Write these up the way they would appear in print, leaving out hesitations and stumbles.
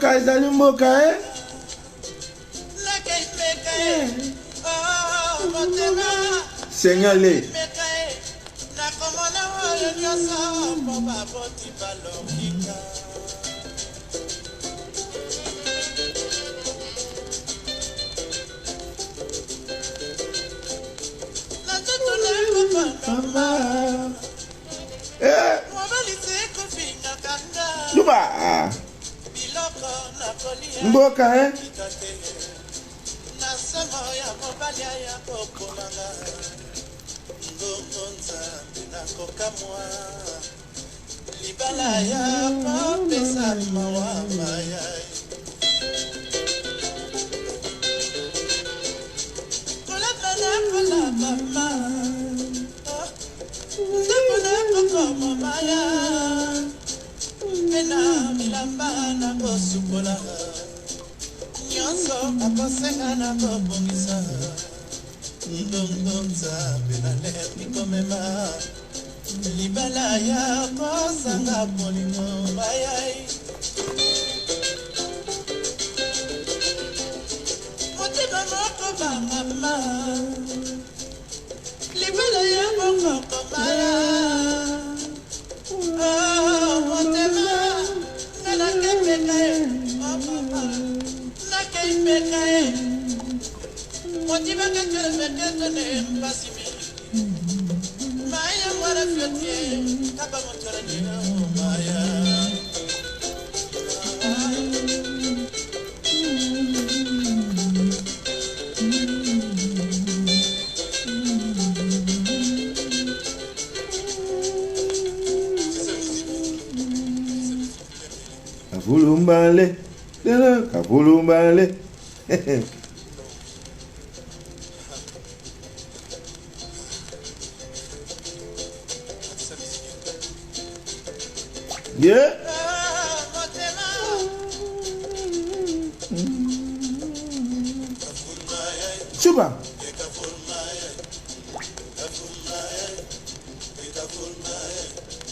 Mboka ezali mboka Seigneur Luba Mboka Kavulumbale Kavulumbale Yeah. Chuba.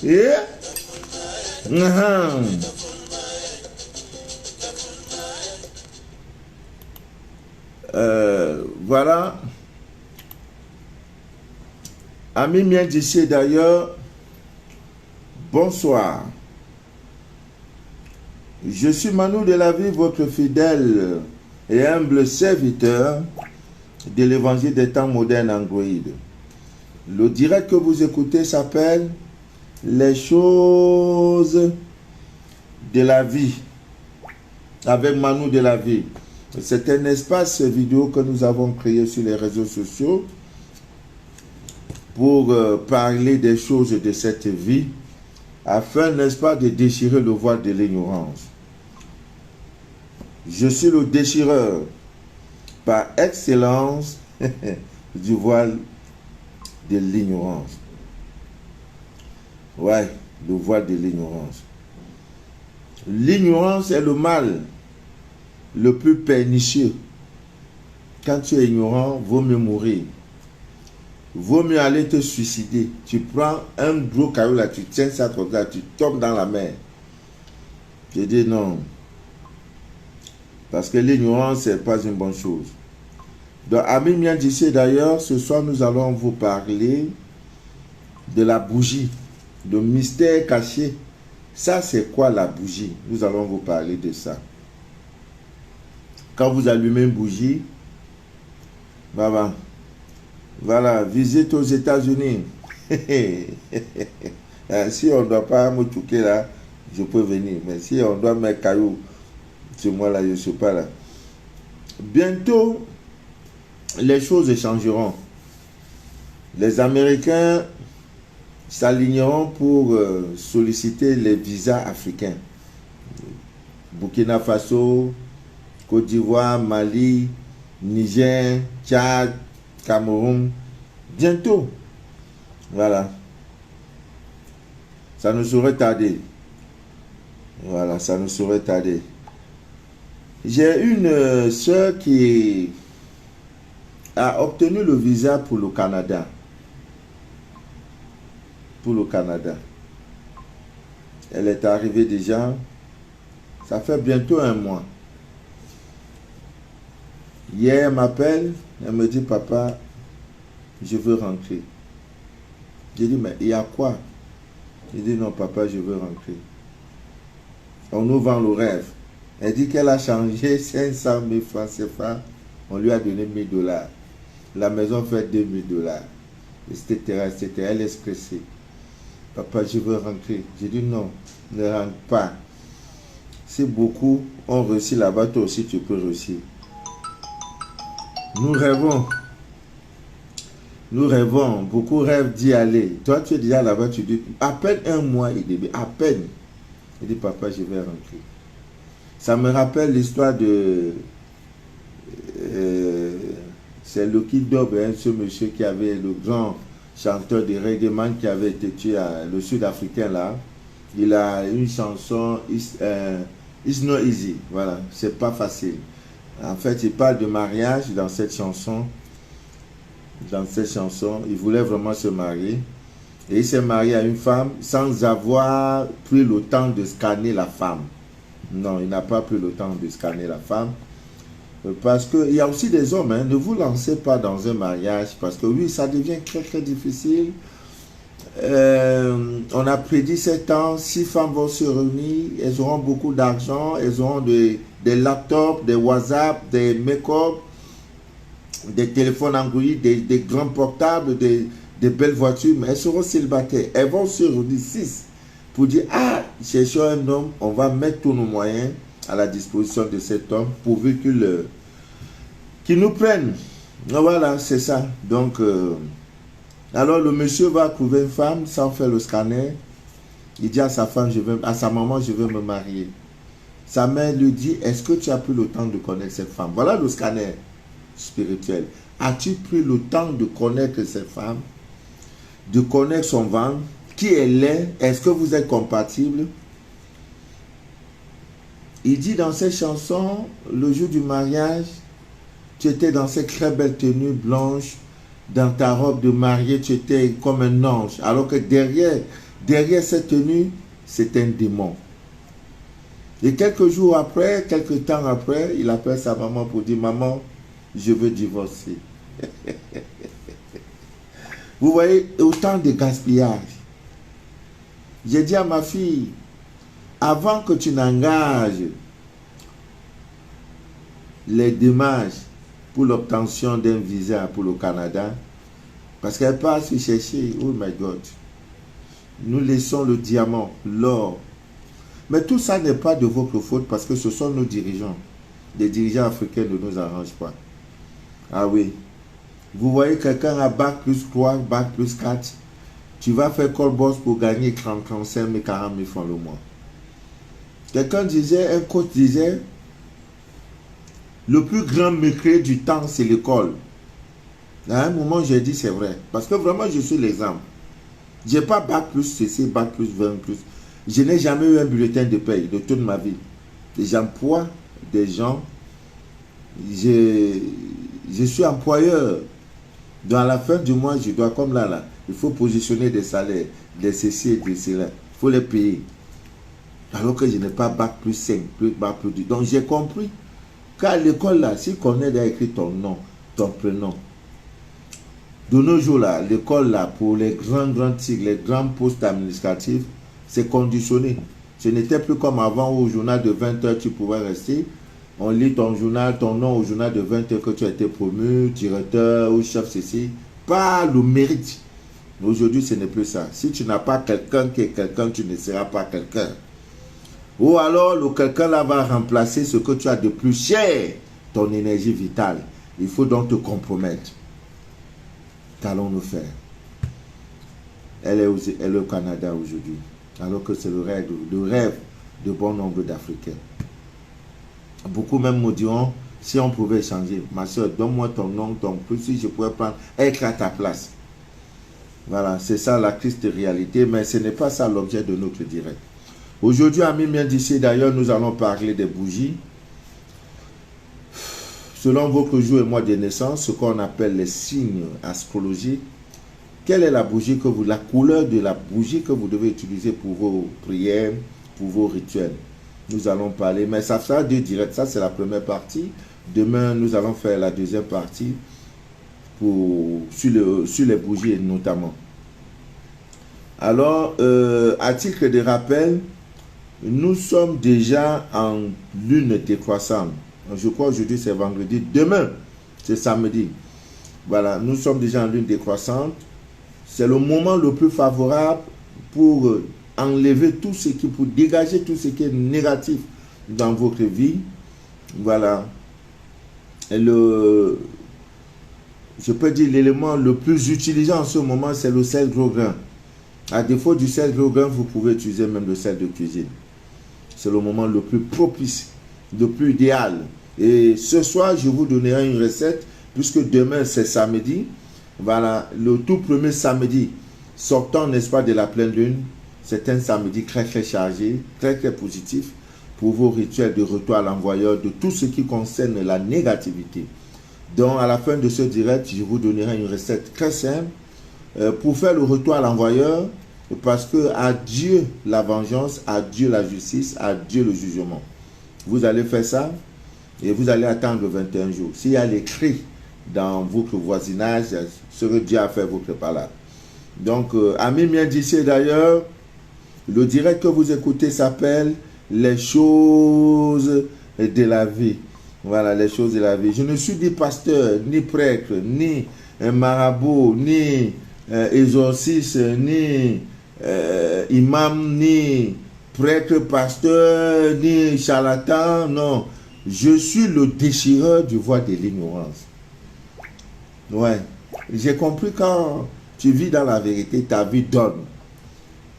Yeah. Voilà. Ami bien d'ici d'ailleurs. Bonsoir. Je suis Manu de la vie, votre fidèle et humble serviteur de l'évangile des temps modernes Android. Le direct que vous écoutez s'appelle Les choses de la vie avec Manu de la vie. C'est un espace vidéo que nous avons créé sur les réseaux sociaux pour parler des choses de cette vie afin, n'est-ce pas, de déchirer le voile de l'ignorance. Je suis le déchireur par excellence du voile de l'ignorance. Ouais, le voile de l'ignorance. L'ignorance est le mal le plus pernicieux. Quand tu es ignorant, vaut mieux mourir. Vaut mieux aller te suicider. Tu prends un gros caillou là, tu tiens ça comme ça, tu tombes dans la mer. Je dis non. Parce que l'ignorance, ce n'est pas une bonne chose. Donc, amis bien d'ici d'ailleurs, ce soir, nous allons vous parler de la bougie, le mystère caché. Ça, c'est quoi la bougie? Nous allons vous parler de ça. Quand vous allumez une bougie, voilà, visite aux États-Unis. Si on ne doit pas me touquer là, je peux venir. Mais si on doit mettre caillou sur moi là, je ne suis pas là. Bientôt, les choses changeront. Les Américains s'aligneront pour solliciter les visas africains. Burkina Faso, Côte d'Ivoire, Mali, Niger, Tchad, Cameroun. Bientôt. Voilà. Ça ne saurait tarder. Voilà, ça ne saurait tarder. J'ai une soeur qui a obtenu le visa pour le Canada. Pour le Canada. Elle est arrivée déjà. Ça fait bientôt un mois. Hier, elle m'appelle. Elle me dit, papa, je veux rentrer. J'ai dit, mais il y a quoi? J'ai dit, non, papa, je veux rentrer. On nous vend le rêve. Elle dit qu'elle a changé 500 000 francs CFA. On lui a donné 1 000 $. La maison fait 2 000 $. Etc., etc. Elle est stressée. Papa, je veux rentrer. J'ai dit non, ne rentre pas. Si beaucoup ont réussi là-bas, toi aussi tu peux réussir. Nous rêvons, beaucoup rêvent d'y aller. Toi, tu es déjà là-bas, tu dis, à peine un mois et demi, à peine. Il dit, papa, je vais rentrer. Ça me rappelle l'histoire de... c'est Lucky Dube, hein, ce monsieur qui avait le grand chanteur de reggae man qui avait été tué, le sud-africain là. Il a une chanson, It's Not Easy. Voilà, c'est pas facile. En fait, il parle de mariage dans cette chanson. Dans cette chanson, il voulait vraiment se marier. Et il s'est marié à une femme sans avoir pris le temps de scanner la femme. Non, il n'a pas pris le temps de scanner la femme. Parce qu'il y a aussi des hommes, hein, ne vous lancez pas dans un mariage. Parce que oui, ça devient très très difficile. On a prédit 7 ans, 6 femmes vont se réunir. Elles auront beaucoup d'argent. Elles auront des laptops, des WhatsApp, des make-up, des téléphones Android, des grands portables, des belles voitures. Mais elles seront célibataires. Elles vont se réunir 6 pour dire, ah, cherchons un homme, on va mettre tous nos moyens à la disposition de cet homme pourvu qu'il nous prenne. Voilà, c'est ça. Donc, alors le monsieur va trouver une femme sans faire le scanner. Il dit à sa femme, à sa maman, je veux me marier. Sa mère lui dit, est-ce que tu as pris le temps de connaître cette femme? Voilà le scanner spirituel. As-tu pris le temps de connaître cette femme? De connaître son ventre? Qui elle est? Est-ce que vous êtes compatibles? Il dit dans cette chanson, le jour du mariage, tu étais dans cette très belle tenue blanche, dans ta robe de mariée, tu étais comme un ange. Alors que derrière cette tenue, c'est un démon. Et quelques jours après, quelques temps après, il appelle sa maman pour dire, maman, je veux divorcer. Vous voyez, autant de gaspillage. J'ai dit à ma fille, avant que tu n'engages les démarches pour l'obtention d'un visa pour le Canada, parce qu'elle part se chercher, oh my God, nous laissons le diamant, l'or. Mais tout ça n'est pas de votre faute parce que ce sont nos dirigeants. Les dirigeants africains ne nous arrangent pas. Ah oui. Vous voyez quelqu'un à bac plus 3, bac plus 4, tu vas faire call boss pour gagner 30, 35 000, 40 000 francs le mois. Quelqu'un disait, un coach disait, le plus grand métier du temps, c'est l'école. À un moment, j'ai dit, c'est vrai. Parce que vraiment, je suis l'exemple. Je n'ai pas bac plus CC, bac plus 20 plus. Je n'ai jamais eu un bulletin de paye de toute ma vie. J'emploie des gens. Je suis employeur. Dans la fin du mois, je dois, comme là, il faut positionner des salaires, des CC et des CLA. Il faut les payer. Alors que je n'ai pas bac plus 5, plus bac plus 10. Donc j'ai compris qu'à l'école, là, si qu'on aide à écrire ton nom, ton prénom, de nos jours, là, l'école, là, pour les grands titres, les grands postes administratifs, c'est conditionné. Ce n'était plus comme avant où au journal de 20 heures, tu pouvais rester. On lit ton journal, ton nom au journal de 20 heures que tu as été promu, directeur ou chef CC. Pas le mérite. Aujourd'hui, ce n'est plus ça. Si tu n'as pas quelqu'un qui est quelqu'un, tu ne seras pas quelqu'un. Ou alors, le quelqu'un là va remplacer ce que tu as de plus cher, ton énergie vitale. Il faut donc te compromettre. Qu'allons-nous faire? Elle est au Canada aujourd'hui. Alors que c'est le rêve de bon nombre d'Africains. Beaucoup même me diront, si on pouvait changer, ma soeur, donne-moi ton nom, ton plus, si je pouvais prendre, être à ta place. Voilà, c'est ça la triste réalité, mais ce n'est pas ça l'objet de notre direct. Aujourd'hui, amis bien d'ici, d'ailleurs, nous allons parler des bougies. Selon votre jour et mois de naissance, ce qu'on appelle les signes astrologiques, quelle est la bougie que vous, la couleur de la bougie que vous devez utiliser pour vos prières, pour vos rituels. Nous allons parler, mais ça sera deux directs. Ça, c'est la première partie. Demain, nous allons faire la deuxième partie sur les bougies notamment. Alors, à titre de rappel, nous sommes déjà en lune décroissante. Je crois aujourd'hui c'est vendredi. Demain, c'est samedi. Voilà, nous sommes déjà en lune décroissante. C'est le moment le plus favorable pour enlever tout ce qui, pour dégager tout ce qui est négatif dans votre vie. Voilà. Et je peux dire l'élément le plus utilisé en ce moment, c'est le sel gros grain. À défaut du sel gros grain, vous pouvez utiliser même le sel de cuisine. C'est le moment le plus propice, le plus idéal. Et ce soir, je vous donnerai une recette, puisque demain, c'est samedi. Voilà, le tout premier samedi, sortant, n'est-ce pas, de la pleine lune. C'est un samedi très, très chargé, très, très positif pour vos rituels de retour à l'envoyeur, de tout ce qui concerne la négativité. Donc, à la fin de ce direct, je vous donnerai une recette très simple pour faire le retour à l'envoyeur, parce que à Dieu la vengeance, à Dieu la justice, à Dieu le jugement. Vous allez faire ça et vous allez attendre 21 jours. S'il y a les cris dans votre voisinage, ce que Dieu a fait vous prépare. Donc, amis bien d'ici d'ailleurs, le direct que vous écoutez s'appelle les choses de la vie. Voilà, les choses de la vie. Je ne suis ni pasteur, ni prêtre, ni marabout, ni exorciste, ni imam, ni prêtre, pasteur, ni charlatan. Non, je suis le déchireur du voile de l'ignorance. Ouais, j'ai compris quand tu vis dans la vérité, ta vie donne.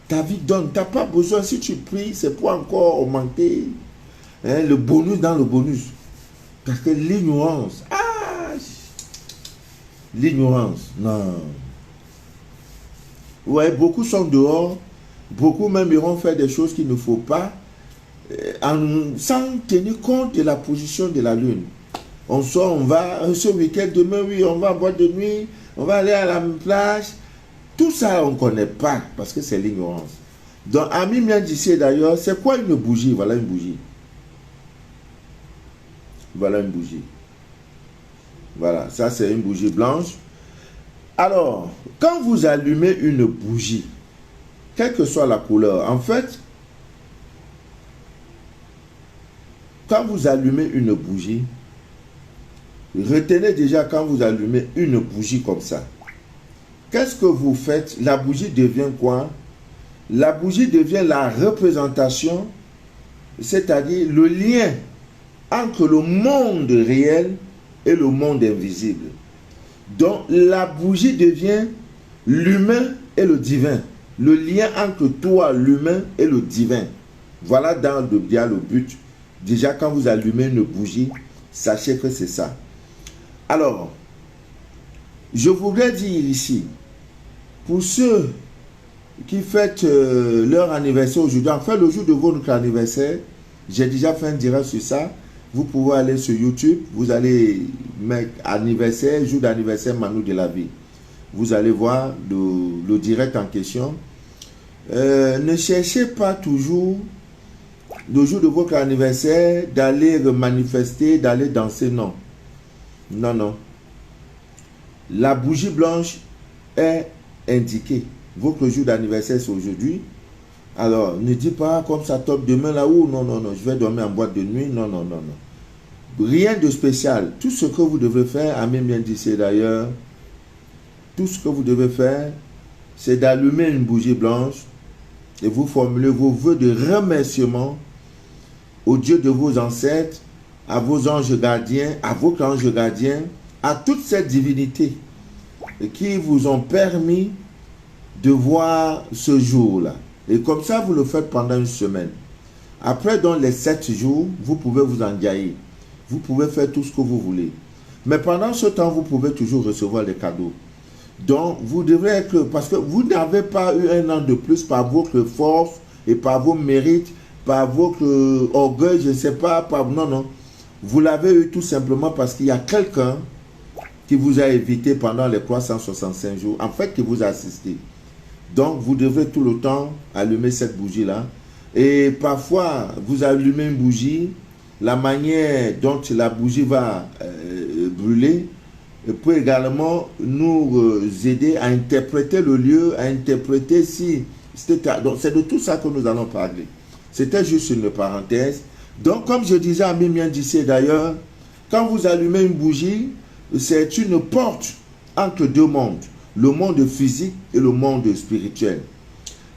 Ta vie donne. Tu n'as pas besoin, si tu pries, c'est pour encore augmenter le bonus dans le bonus. Parce que l'ignorance, l'ignorance, non. Ouais, beaucoup sont dehors, beaucoup même iront faire des choses qu'il ne faut pas, sans tenir compte de la position de la lune. On sort, on va, ce week-end, demain, oui, on va en boîte de nuit, on va aller à la plage. Tout ça, on ne connaît pas, parce que c'est l'ignorance. Donc, ami bien d'ici d'ailleurs, c'est quoi une bougie? Voilà une bougie. Voilà une bougie. Voilà, ça c'est une bougie blanche. Alors, quand vous allumez une bougie, quelle que soit la couleur. En fait, quand vous allumez une bougie, retenez déjà quand vous allumez une bougie comme ça. Qu'est-ce que vous faites? La bougie devient quoi? La bougie devient la représentation, c'est-à-dire le lien entre le monde réel et le monde invisible. Donc la bougie devient l'humain et le divin. Le lien entre toi, l'humain, et le divin. Voilà dans le bien le but. Déjà, quand vous allumez une bougie, sachez que c'est ça. Alors, je voudrais dire ici, pour ceux qui fêtent leur anniversaire aujourd'hui, enfin le jour de votre anniversaire, j'ai déjà fait un direct sur ça. Vous pouvez aller sur YouTube, vous allez mettre anniversaire, jour d'anniversaire Manu de la vie. Vous allez voir le direct en question. Ne cherchez pas toujours le jour de votre anniversaire d'aller manifester, d'aller danser, non. Non, non. La bougie blanche est indiquée. Votre jour d'anniversaire, c'est aujourd'hui. Alors, ne dites pas comme ça tombe demain là-haut. Non, non, non, je vais dormir en boîte de nuit. Non, non, non, non. Rien de spécial. Tout ce que vous devez faire, Amen bien dit, c'est d'ailleurs, tout ce que vous devez faire, c'est d'allumer une bougie blanche et vous formulez vos vœux de remerciement au Dieu de vos ancêtres, à vos anges gardiens, à vos anges gardiens, à toutes ces divinités qui vous ont permis de voir ce jour-là. Et comme ça, vous le faites pendant une semaine. Après, dans les 7 jours, vous pouvez vous engager. Vous pouvez faire tout ce que vous voulez. Mais pendant ce temps, vous pouvez toujours recevoir des cadeaux. Donc, vous devrez être... Parce que vous n'avez pas eu un an de plus par votre force et par vos mérites, par votre orgueil, je ne sais pas, non, non. Vous l'avez eu tout simplement parce qu'il y a quelqu'un qui vous a évité pendant les 365 jours, en fait, qui vous a assisté. Donc, vous devez tout le temps allumer cette bougie-là. Et parfois, vous allumez une bougie, la manière dont la bougie va brûler peut également nous aider à interpréter le lieu, à interpréter si... Donc, c'est de tout ça que nous allons parler. C'était juste une parenthèse. Donc, comme je disais à Mimien d'ici d'ailleurs, quand vous allumez une bougie, c'est une porte entre deux mondes, le monde physique et le monde spirituel.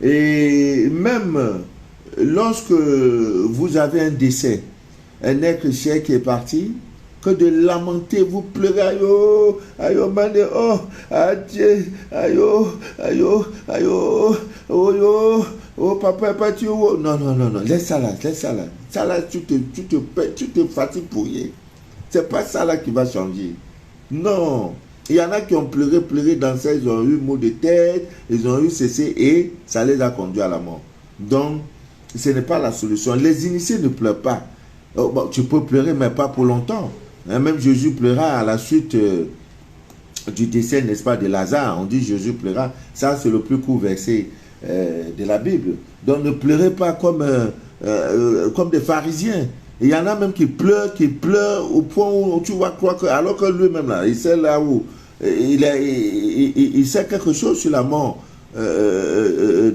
Et même lorsque vous avez un décès, un être cher qui est parti, que de lamenter, vous pleurez, ayo, ayo, mane, oh, adieu, ayo, ayo, ayo, oh, yo, oh, papa est parti, oh. Non, non, non, non, laisse ça là, laisse ça là. Ça là, tu te fatigues pour rien. C'est pas ça là qui va changer. Non. Il y en a qui ont pleuré dans ça, ils ont eu maux de tête, ils ont eu ceci et ça les a conduits à la mort. Donc, ce n'est pas la solution. Les initiés ne pleurent pas. Oh, bon, tu peux pleurer, mais pas pour longtemps. Hein, même Jésus pleura à la suite du décès, n'est-ce pas, de Lazare. On dit Jésus pleura. Ça, c'est le plus court verset de la Bible. Donc, ne pleurez pas comme des pharisiens. Il y en a même qui pleurent au point où tu vas croire que, alors que lui-même, là, il sait là où, il sait quelque chose sur la mort de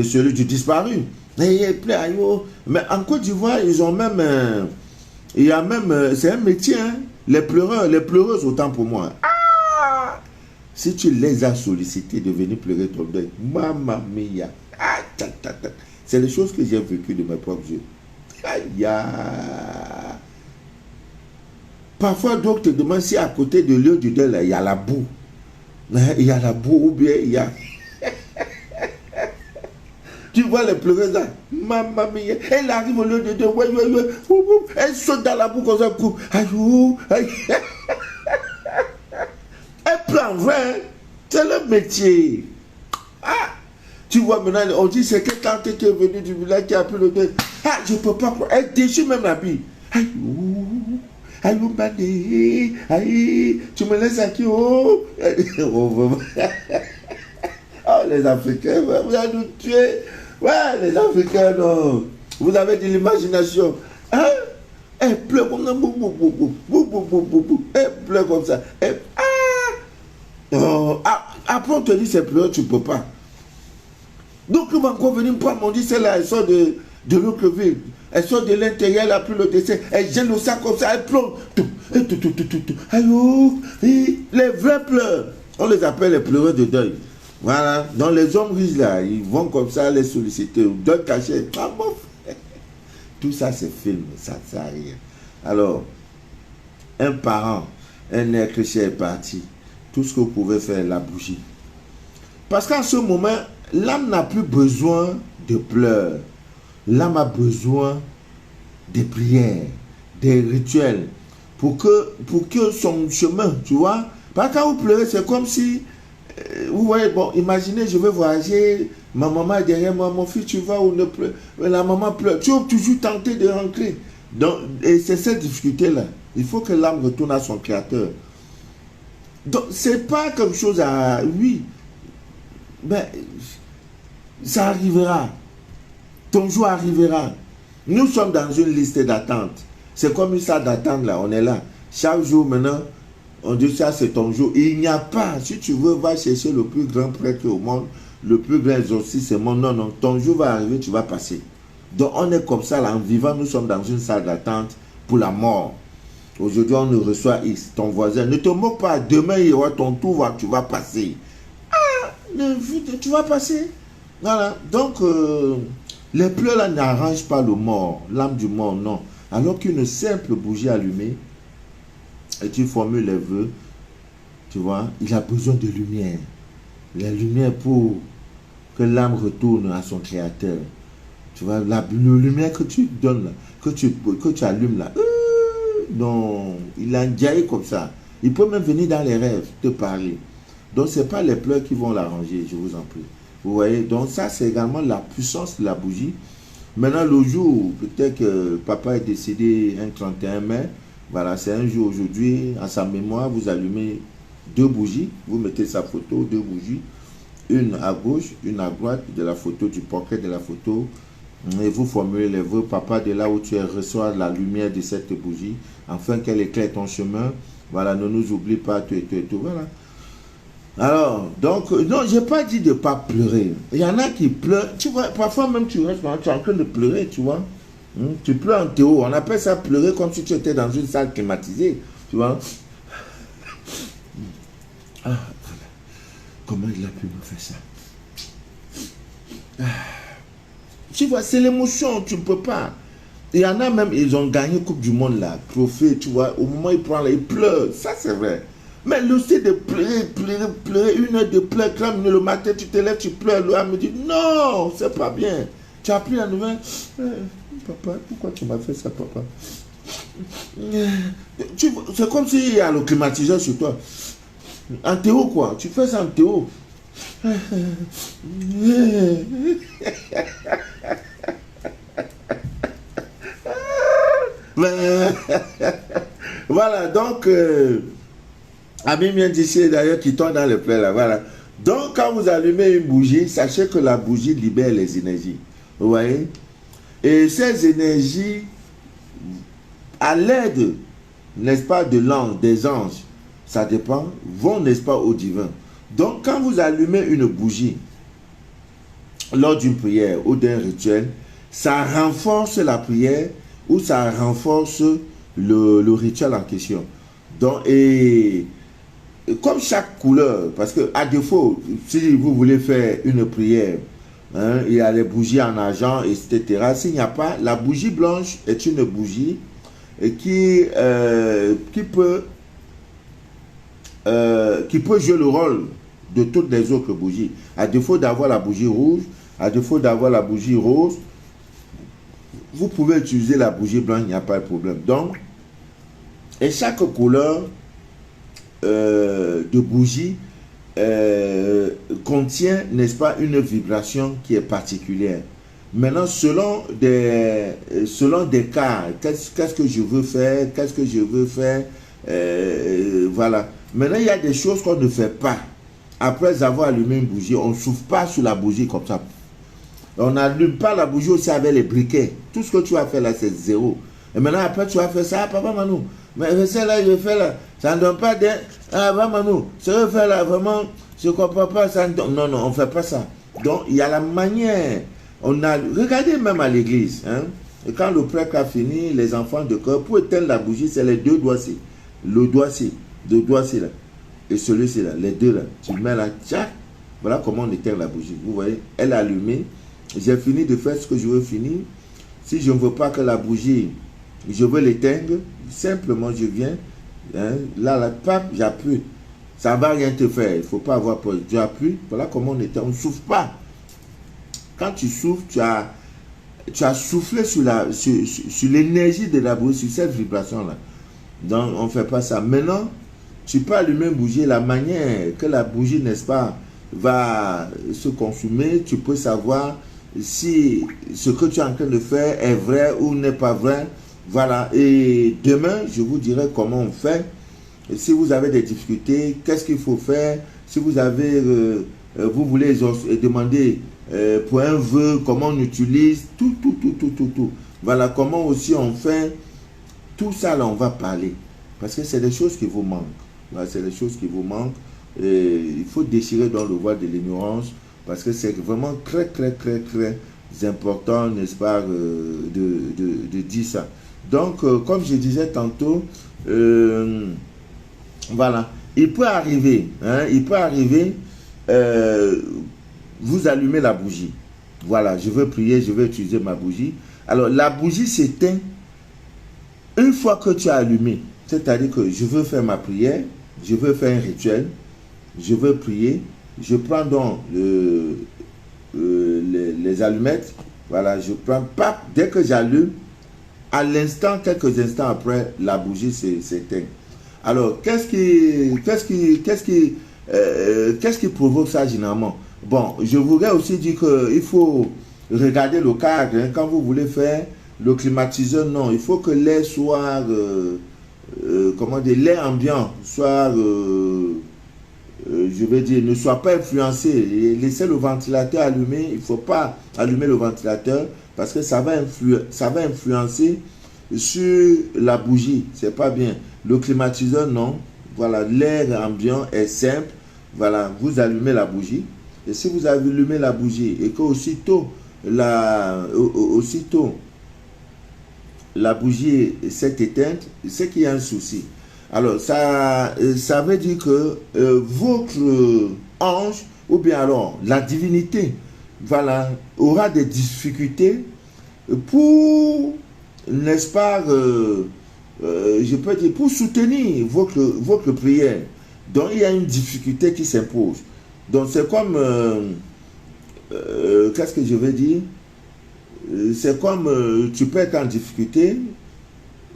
celui du disparu. Et il pleure, aïe. Mais en Côte d'Ivoire, ils ont même, il y a même, c'est un métier, hein, les pleureuses autant pour moi. Ah! Si tu les as sollicités de venir pleurer ton deuil, mamma mia, ah, c'est les choses que j'ai vécues de mes propres yeux. Aïe. Parfois, d'autres te demandent si à côté de lieu du deuil, il y a la boue. Il y a la boue ou bien il y a... Tu vois les pleureuses là, maman mia, elle arrive au lieu de deuil, elle saute dans la boue comme ça, aïe. Elle prend vrai, c'est le métier. Ah! Tu vois maintenant, on dit c'est que tante qui est venue du village qui a pris le deuil. Ah, je ne peux pas. Elle déchire même la bille. Aïe, aïe, tu me laisses à qui? Oh, oh, les Africains, vous allez nous tuer. Ouais, les Africains, non. Vous avez de l'imagination. Hein? Elle pleure comme ça. Elle pleure comme ça. Oh, après, on te dit c'est pleurer, tu ne peux pas. Donc, il va encore venir me prendre, on dit, c'est là, elle sort de l'autre ville. Elle sort de l'intérieur, elle a pris le décès. Elle gèle le sac comme ça, elle plonge. Les vrais pleurs. On les appelle les pleureurs de deuil. Voilà. Dans les hommes riches, là, ils vont comme ça les solliciter. Deuil caché. Ah, bon. Tout ça, c'est film. Ça ne sert à rien. Alors, un parent, un air chrétien est parti. Tout ce que vous pouvez faire, la bougie. Parce qu'en ce moment, l'âme n'a plus besoin de pleurs. L'âme a besoin des prières, des rituels, pour que son chemin, tu vois. Parce que quand vous pleurez, c'est comme si, vous voyez, bon, imaginez, je vais voyager, ma maman est derrière moi, mon fils, tu vas ou ne pleure, la maman pleure. Tu es toujours tenté de rentrer. Donc, et c'est cette difficulté-là. Il faut que l'âme retourne à son Créateur. Donc, c'est pas quelque chose à... Oui, mais ça arrivera. Ton jour arrivera. Nous sommes dans une liste d'attente. C'est comme une salle d'attente là, on est là. Chaque jour maintenant, on dit ça c'est ton jour. Il n'y a pas, si tu veux, va chercher le plus grand prêtre au monde, le plus grand exorciste au monde. Non, non, ton jour va arriver, tu vas passer. Donc on est comme ça là, en vivant, nous sommes dans une salle d'attente pour la mort. Aujourd'hui, on nous reçoit X, ton voisin. Ne te moque pas, demain il y aura ton tour, tu vas passer. Ah, tu vas passer. Voilà, donc... les pleurs là n'arrangent pas le mort, l'âme du mort, non. Alors qu'une simple bougie allumée, et tu formules les vœux, tu vois, il a besoin de lumière. La lumière pour que l'âme retourne à son Créateur. Tu vois, la lumière que tu donnes, là, que tu allumes là, non, il a un comme ça. Il peut même venir dans les rêves te parler. Donc, ce n'est pas les pleurs qui vont l'arranger, je vous en prie. Vous voyez, donc ça c'est également la puissance de la bougie. Maintenant le jour, peut-être que papa est décédé un 31 mai, voilà, c'est un jour aujourd'hui, à sa mémoire, vous allumez 2 bougies, vous mettez sa photo, 2 bougies, une à gauche, une à droite de la photo, du portrait de la photo, et vous formulez les vœux, papa, de là où tu es, reçois la lumière de cette bougie, afin qu'elle éclaire ton chemin, voilà, ne nous oublie pas, tout, voilà. Alors, donc, non, je n'ai pas dit de ne pas pleurer. Il y en a qui pleurent. Tu vois, parfois même tu restes, tu es en train de pleurer, tu vois. Tu pleures en théo. On appelle ça pleurer comme si tu étais dans une salle climatisée, tu vois. Ah, comment il a pu me faire ça? Tu vois, c'est l'émotion, tu ne peux pas. Il y en a même, ils ont gagné Coupe du Monde là, trophée, tu vois. Au moment où ils prennent là, ils pleurent. Ça, c'est vrai. Mais le fait de pleurer, 1 heure de pleurs, 3 minutes le matin, tu te lèves, tu pleures, l'eau me dit non, c'est pas bien. Tu as pris la nouvelle, papa, pourquoi tu m'as fait ça, papa? C'est comme s'il y a le climatiseur sur toi. En théo, quoi, tu fais ça en théo. Voilà, donc... Ami vient d'ici d'ailleurs qui tombe dans le plaies là, voilà. Donc quand vous allumez une bougie, sachez que la bougie libère les énergies. Vous voyez? Et ces énergies, à l'aide, n'est-ce pas, de l'ange, des anges, ça dépend, vont, n'est-ce pas, au divin. Donc quand vous allumez une bougie, lors d'une prière ou d'un rituel, ça renforce la prière ou ça renforce le rituel en question. Donc, et comme chaque couleur, parce que à défaut, si vous voulez faire une prière, hein, il y a les bougies en argent, etc. S'il n'y a pas, la bougie blanche est une bougie qui peut jouer le rôle de toutes les autres bougies. À défaut d'avoir la bougie rouge, à défaut d'avoir la bougie rose, vous pouvez utiliser la bougie blanche, il n'y a pas de problème. Donc, et chaque couleur de bougie contient, n'est-ce pas, une vibration qui est particulière. Maintenant, selon des cas, qu'est-ce que je veux faire, voilà. Maintenant, il y a des choses qu'on ne fait pas. Après avoir allumé une bougie, on ne souffle pas sur la bougie comme ça. On n'allume pas la bougie aussi avec les briquets. Tout ce que tu as fait là, c'est 0. Et maintenant, après, tu as fait ça, papa Manou. Mais celle-là, je fais là, ça ne donne pas de... Ah, papa Manou, ce que je fais là, vraiment, je ne comprends pas, ça ne donne... Non, non, on ne fait pas ça. Donc, il y a la manière. Regardez même à l'église. Hein, et quand le prêtre a fini, les enfants de chœur, pour éteindre la bougie, c'est les deux doigts-ci. Le doigt-ci là. Et celui-ci là. Les deux là. Tu mets là, tchac. Voilà comment on éteint la bougie. Vous voyez, elle est allumée. J'ai fini de faire ce que je veux finir. Si je ne veux pas que la bougie, je veux l'éteindre, simplement je viens. Hein, là, pape, j'appuie. Ça ne va rien te faire. Il ne faut pas avoir peur. Tu appuies. Voilà comment on éteint. On ne souffle pas. Quand tu souffles, tu as soufflé sur l'énergie de la bougie, sur cette vibration-là. Donc, on ne fait pas ça. Maintenant, tu peux allumer une bougie. La manière que la bougie, n'est-ce pas, va se consumer, tu peux savoir si ce que tu es en train de faire est vrai ou n'est pas vrai. Voilà. Et demain, je vous dirai comment on fait. Et si vous avez des difficultés, qu'est-ce qu'il faut faire? Si vous avez, vous voulez demander pour un vœu, comment on utilise, tout. Voilà, comment aussi on fait. Tout ça, là, on va parler. Parce que c'est des choses qui vous manquent. Voilà, c'est des choses qui vous manquent. Et il faut déchirer dans le voile de l'ignorance. Parce que c'est vraiment très important, n'est-ce pas, de dire ça. Donc, comme je disais tantôt, voilà, il peut arriver, vous allumez la bougie. Voilà, je veux prier, je veux utiliser ma bougie. Alors, la bougie s'éteint une fois que tu as allumé. C'est-à-dire que je veux faire ma prière, je veux faire un rituel, je veux prier, je prends donc les allumettes, voilà, je prends, pap, dès que j'allume, à l'instant, quelques instants après, la bougie s'éteint. Alors, qu'est-ce qui provoque ça généralement? Bon, je voudrais aussi dire qu'il faut regarder le cadre. Hein, quand vous voulez faire le climatiseur, non, il faut que l'air soit, comment dire, l'air ambiant soit, je vais dire, ne soit pas influencé. Laissez le ventilateur allumé. Il ne faut pas allumer le ventilateur parce que ça va influencer sur la bougie. C'est pas bien. Le climatiseur, non. Voilà, l'air ambiant est simple. Voilà, vous allumez la bougie. Et si vous allumez la bougie et que aussitôt la bougie s'est éteinte, c'est qu'il y a un souci. Alors, ça veut dire que votre ange, ou bien alors la divinité, voilà, aura des difficultés pour, n'est-ce pas, je peux dire, pour soutenir votre prière. Donc, il y a une difficulté qui s'impose. Donc, c'est comme, qu'est-ce que je veux dire? C'est comme, tu peux être en difficulté.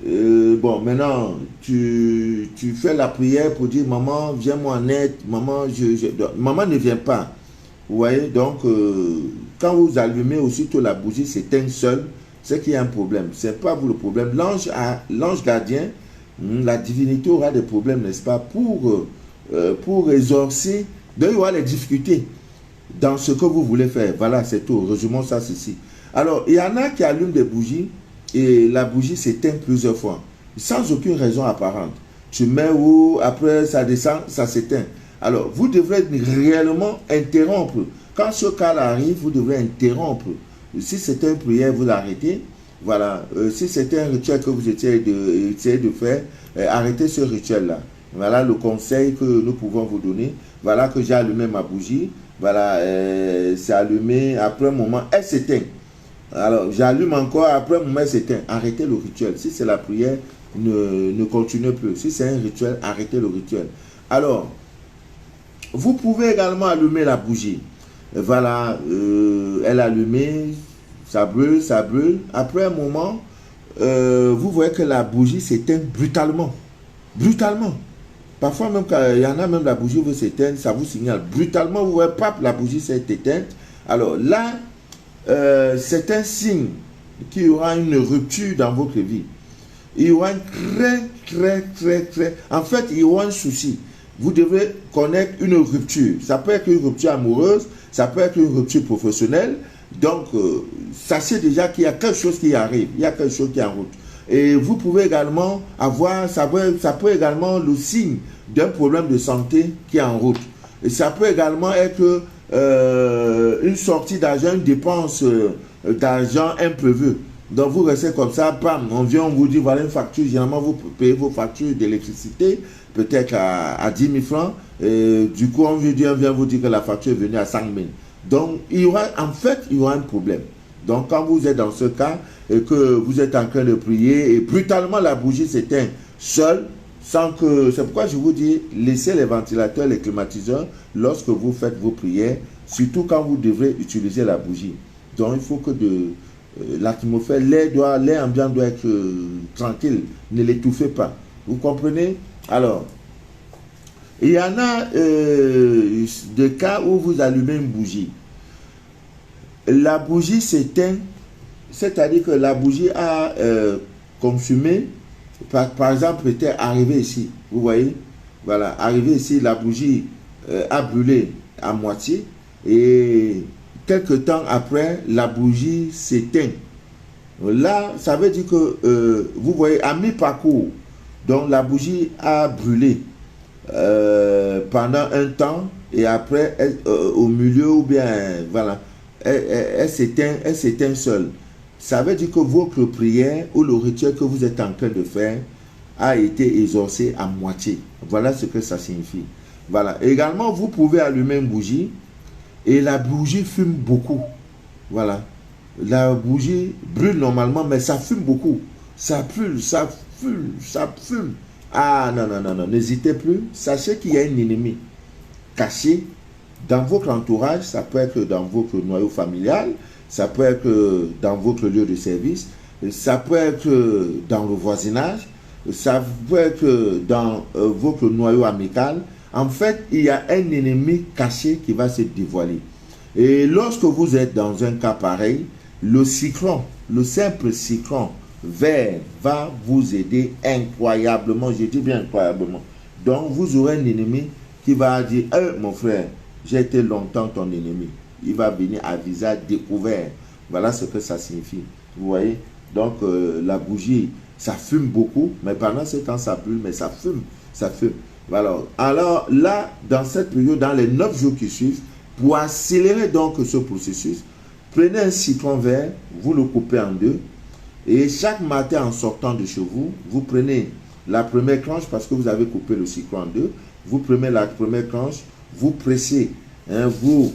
Bon, maintenant, tu fais la prière pour dire, maman, viens-moi en aide. Maman, maman ne vient pas. Vous voyez? Donc, quand vous allumez aussitôt la bougie, s'éteint seul, c'est qu'il y a un problème. Ce n'est pas vous le problème. L'ange gardien, la divinité aura des problèmes, n'est-ce pas, pour exorcer. Donc, il y aura les difficultés dans ce que vous voulez faire. Voilà, c'est tout. Résumons ça ceci. Alors, il y en a qui allument des bougies et la bougie s'éteint plusieurs fois, sans aucune raison apparente. Tu mets où, après ça descend, ça s'éteint. Alors, vous devrez réellement interrompre. Quand ce cas arrive, vous devrez interrompre. Si c'était une prière, vous l'arrêtez. Voilà. Si c'était un rituel que vous essayez de faire, arrêtez ce rituel-là. Voilà le conseil que nous pouvons vous donner. Voilà que j'ai allumé ma bougie. Voilà, c'est allumé. Après un moment, elle s'éteint. Alors, j'allume encore. Après un moment, elle s'éteint. Arrêtez le rituel. Si c'est la prière, ne continuez plus. Si c'est un rituel, arrêtez le rituel. Alors, vous pouvez également allumer la bougie. Voilà, elle est allumée. Ça brûle, ça brûle. Après un moment, vous voyez que la bougie s'éteint brutalement. Brutalement. Parfois, même quand il y en a même la bougie veut s'éteindre, ça vous signale brutalement. Vous voyez, pap, la bougie s'est éteinte. Alors là, c'est un signe qu'il y aura une rupture dans votre vie. Il y aura en fait, il y aura un souci. Vous devez connaître une rupture. Ça peut être une rupture amoureuse, ça peut être une rupture professionnelle. Donc, sachez déjà qu'il y a quelque chose qui arrive. Il y a quelque chose qui est en route. Et vous pouvez également avoir, ça peut également le signe d'un problème de santé qui est en route. Et ça peut également être une sortie d'argent, une dépense d'argent imprévue. Donc vous restez comme ça, bam, on vient, on vous dit voilà une facture, généralement vous payez vos factures d'électricité, peut-être à 10 000 francs, du coup on vient vous dire que la facture est venue à 5 000. Donc il y aura un problème. Donc quand vous êtes dans ce cas et que vous êtes en train de prier et brutalement la bougie s'éteint seule, sans que, c'est pourquoi je vous dis, laissez les ventilateurs, les climatiseurs lorsque vous faites vos prières, surtout quand vous devrez utiliser la bougie. Donc il faut que l'atmosphère, l'air ambiant doit être tranquille, ne l'étouffez pas. Vous comprenez? Alors, il y en a des cas où vous allumez une bougie. La bougie s'éteint, c'est-à-dire que la bougie a consumé, par exemple, peut-être arrivé ici, vous voyez, voilà, arrivé ici, la bougie a brûlé à moitié et quelque temps après, la bougie s'éteint. Là, ça veut dire que, vous voyez, à mi-parcours, donc la bougie a brûlé pendant un temps et après, au milieu ou bien, voilà, elle s'éteint seule. Ça veut dire que votre prière ou le rituel que vous êtes en train de faire a été exaucé à moitié. Voilà ce que ça signifie. Voilà. Également, vous pouvez allumer une bougie et la bougie fume beaucoup. Voilà. La bougie brûle normalement, mais ça fume beaucoup. Ça fume, ça fume, ça fume. Ah non, non, non, non, n'hésitez plus. Sachez qu'il y a un ennemi caché dans votre entourage. Ça peut être dans votre noyau familial, ça peut être dans votre lieu de service, ça peut être dans le voisinage, ça peut être dans votre noyau amical. En fait, il y a un ennemi caché qui va se dévoiler. Et lorsque vous êtes dans un cas pareil, le cyclone, le simple cyclone vert va vous aider incroyablement. Je dis bien incroyablement. Donc, vous aurez un ennemi qui va dire « mon frère, j'ai été longtemps ton ennemi. » Il va venir à visage découvert. Voilà ce que ça signifie. Vous voyez? Donc, la bougie, ça fume beaucoup, mais pendant ce temps, ça brûle, mais ça fume. Ça fume. Voilà. Alors là, dans cette période, dans les 9 jours qui suivent, pour accélérer donc ce processus, prenez un citron vert, vous le coupez en deux, et chaque matin en sortant de chez vous, vous prenez la première tranche, parce que vous avez coupé le citron en deux, vous prenez la première tranche, vous pressez, hein, vous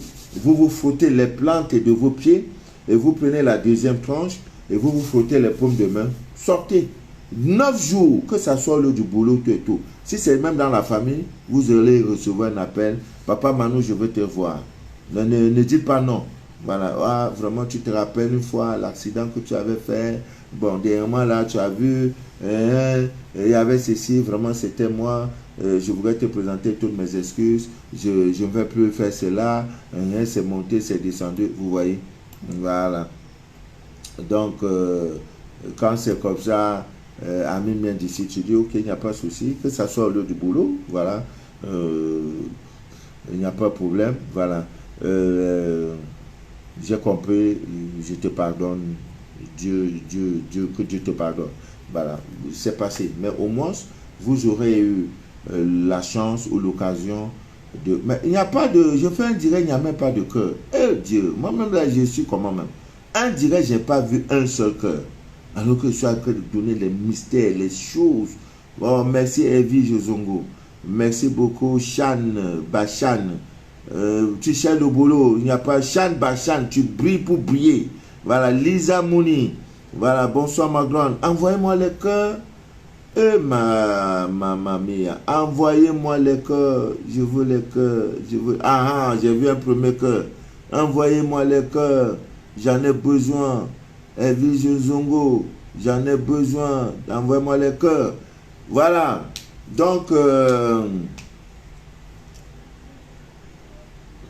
frottez les plantes de vos pieds, et vous prenez la deuxième tranche, et vous frottez les paumes de main, sortez. 9 jours, que ça soit le du boulot, tout et tout. Si c'est même dans la famille, vous allez recevoir un appel. Papa Manu, je veux te voir. Ne dites pas non. Voilà, ah, vraiment, tu te rappelles une fois l'accident que tu avais fait. Bon, dernièrement, là, tu as vu, il y avait ceci, vraiment, c'était moi. Je voudrais te présenter toutes mes excuses. Je ne vais plus faire cela. C'est monté, c'est descendu. Vous voyez. Voilà. Donc, quand c'est comme ça, Ami vient d'ici, tu dis ok, il n'y a pas de souci, que ça soit au lieu du boulot, voilà, il n'y a pas de problème, voilà, j'ai compris, je te pardonne, Dieu, que Dieu te pardonne, voilà, c'est passé, mais au moins, vous aurez eu la chance ou l'occasion de, mais il n'y a pas de, je fais un direct, il n'y a même pas de cœur, Dieu, moi-même là, je suis comment même, un direct, je n'ai pas vu un seul cœur. Alors que je suis en train de donner les mystères, les choses. Oh, merci Evie Josongo. Merci beaucoup Chan Bachan. Tu cherches le boulot. Il n'y a pas Chan Bachan. Tu brilles pour briller. Voilà, Lisa Mouni. Voilà, bonsoir ma grande. Envoyez-moi les cœurs. Ma mia. Envoyez-moi les cœurs. Je veux les cœurs. Ah, j'ai vu un premier cœur. Envoyez-moi les cœurs. J'en ai besoin. Evie Josongo, j'en ai besoin, envoie-moi les cœurs. Voilà, donc, il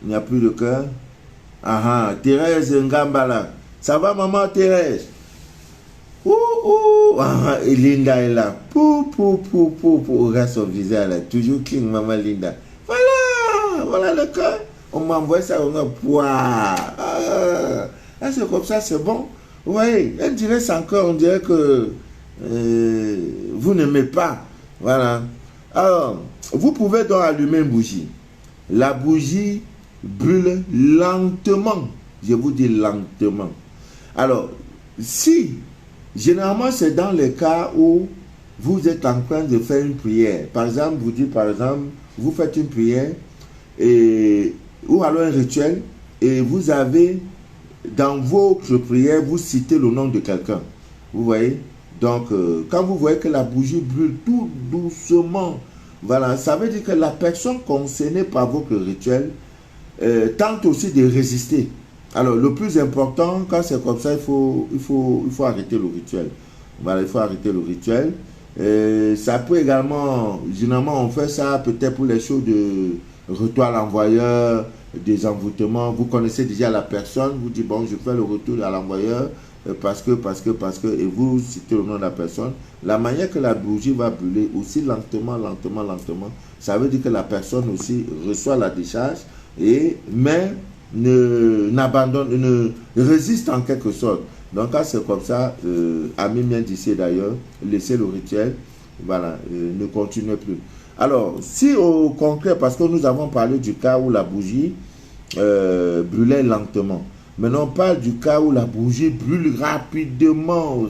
n'y a plus de cœur. Ah, Thérèse Ngambala, ça va maman Thérèse? Et Linda est là. Regarde son visage là, toujours clean maman Linda. Voilà le cœur. On m'envoie ça, on a poids. C'est comme ça, c'est bon. Vous voyez, elle dirait ça encore, on dirait que vous n'aimez pas. Voilà. Alors, vous pouvez donc allumer une bougie. La bougie brûle lentement. Je vous dis lentement. Alors, si, généralement, c'est dans les cas où vous êtes en train de faire une prière. Par exemple, vous faites une prière ou alors un rituel et vous avez, dans votre prière, vous citez le nom de quelqu'un. Vous voyez? Donc, quand vous voyez que la bougie brûle tout doucement, voilà, ça veut dire que la personne concernée par votre rituel tente aussi de résister. Alors, le plus important, quand c'est comme ça, il faut arrêter le rituel. Voilà, il faut arrêter le rituel. Ça peut également, généralement, on fait ça peut-être pour les choses de retour à l'envoyeur, des envoûtements. Vous connaissez déjà la personne, vous dites, bon, je fais le retour à l'envoyeur parce que, et vous citez le nom de la personne. La manière que la bougie va brûler aussi lentement, ça veut dire que la personne aussi reçoit la décharge, mais ne résiste en quelque sorte. Donc, quand c'est comme ça, Ami bien d'ici d'ailleurs, laissez le rituel, voilà, ne continuez plus. Alors, si au concret, parce que nous avons parlé du cas où la bougie brûlait lentement. Maintenant, on parle du cas où la bougie brûle rapidement.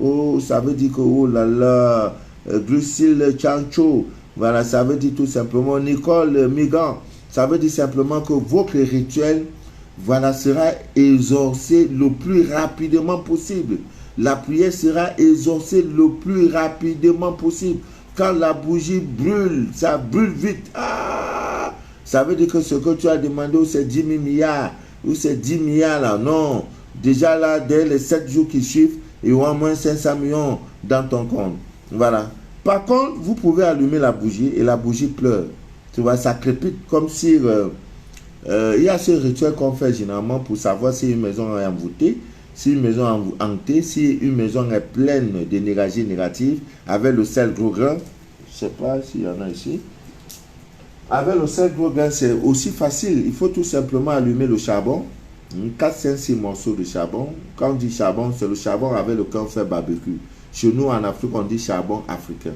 Oh, ça veut dire que, oh là là, Glucille Chancho, voilà, ça veut dire tout simplement, Nicole Migan, ça veut dire simplement que votre rituel, voilà, sera exaucé le plus rapidement possible. La prière sera exaucée le plus rapidement possible. Quand la bougie brûle, ça brûle vite. Ah, ça veut dire que ce que tu as demandé, c'est 10 000 milliards, ou c'est 10 milliards là. Non, déjà là, dès les 7 jours qui suivent, il y aura au moins 500 millions dans ton compte. Voilà. Par contre, vous pouvez allumer la bougie et la bougie pleure. Tu vois, ça crépite comme si... il y a ce rituel qu'on fait généralement pour savoir si une maison est envoûtée, si une maison est hantée, si une maison est pleine d'énergie négative, avec le sel gros grain. Je ne sais pas s'il y en a ici. Avec le sel gros grain, c'est aussi facile. Il faut tout simplement allumer le charbon. 4, 5, 6 morceaux de charbon. Quand on dit charbon, c'est le charbon avec lequel on fait barbecue. Chez nous, en Afrique, on dit charbon africain.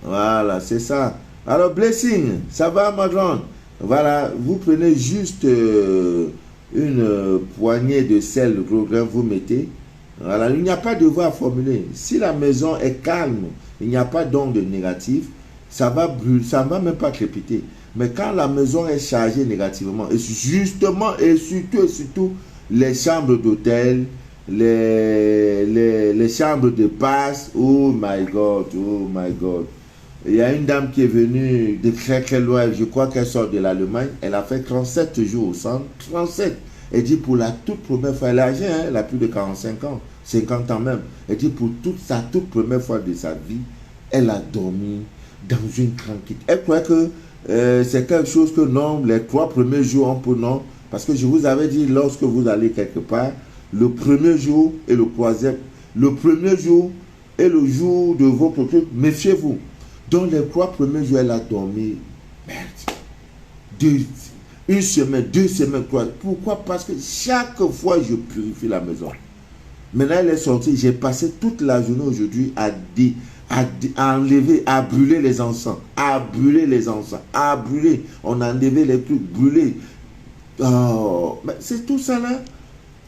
Voilà, c'est ça. Alors, Blessing, ça va, ma grande? Voilà, vous prenez juste une poignée de sel gros grain, vous mettez. Voilà, il n'y a pas de voie à formuler. Si la maison est calme, il n'y a pas d'onde négative, ça va brûler, ça ne va même pas crépiter. Mais quand la maison est chargée négativement, et justement, et surtout, les chambres d'hôtel, les chambres de passe, oh my God. Il y a une dame qui est venue de très loin, je crois qu'elle sort de l'Allemagne, elle a fait 37 jours au centre, 37. Elle dit pour la toute première fois, elle est âgée, hein, elle a plus de 45 ans, 50 ans même. Elle dit pour sa toute première fois de sa vie, elle a dormi dans une tranquillité. Elle croit que c'est quelque chose que non, les 3 premiers jours on peut non. Parce que je vous avais dit, lorsque vous allez quelque part, le premier jour et le troisième, le premier jour et le jour de votre truc, méfiez-vous. Dans les 3 premiers jours, elle a dormi, une semaine, 2 semaines, 3. Pourquoi? Parce que chaque fois, je purifie la maison. Maintenant, elle est sortie. J'ai passé toute la journée aujourd'hui à enlever, à brûler les encens. À brûler. On a enlevé les trucs, brûlés. Oh, mais c'est tout ça là.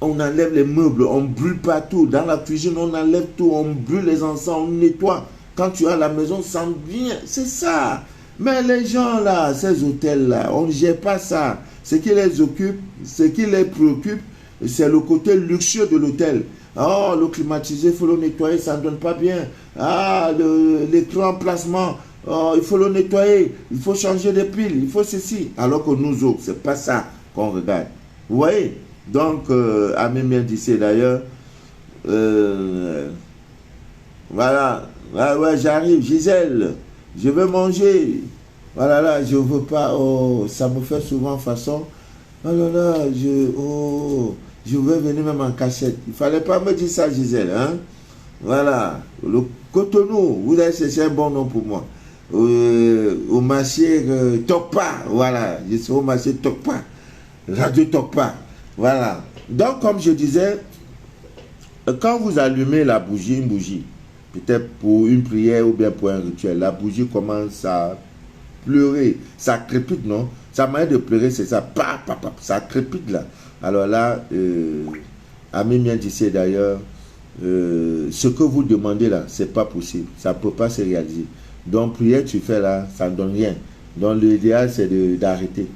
On enlève les meubles, on brûle partout. Dans la cuisine, on enlève tout. On brûle les encens, on nettoie. Quand tu as la maison, sent bien. C'est ça. Mais les gens là, ces hôtels-là, on ne gère pas ça. Ce qui les occupe, ce qui les préoccupe, c'est le côté luxueux de l'hôtel. Oh, le climatisé, il faut le nettoyer, ça ne donne pas bien. Ah, l'écran placement, oh, il faut le nettoyer, il faut changer les piles, il faut ceci. Alors que nous autres, ce n'est pas ça qu'on regarde. Vous voyez? Donc, Ami bien d'ici d'ailleurs, voilà. Ouais, j'arrive, Gisèle, je veux manger. Voilà, là, je veux pas. Oh, ça me fait souvent façon. Oh là là, je veux venir même en cachette. Il fallait pas me dire ça, Gisèle, hein. Voilà, le Cotonou, vous avez cherché un bon nom pour moi. Au marché Tokpa, voilà, je suis au marché Tokpa, Radio Tokpa, voilà. Donc, comme je disais, quand vous allumez la bougie, une bougie, peut-être pour une prière ou bien pour un rituel, la bougie commence à pleurer, ça crépite, non? Sa manière de pleurer, c'est ça, ça crépite là. Alors là, Ami Mien disait d'ailleurs, ce que vous demandez là, c'est pas possible, ça ne peut pas se réaliser. Donc, prière, tu fais là, ça ne donne rien. Donc, l'idéal, c'est d'arrêter.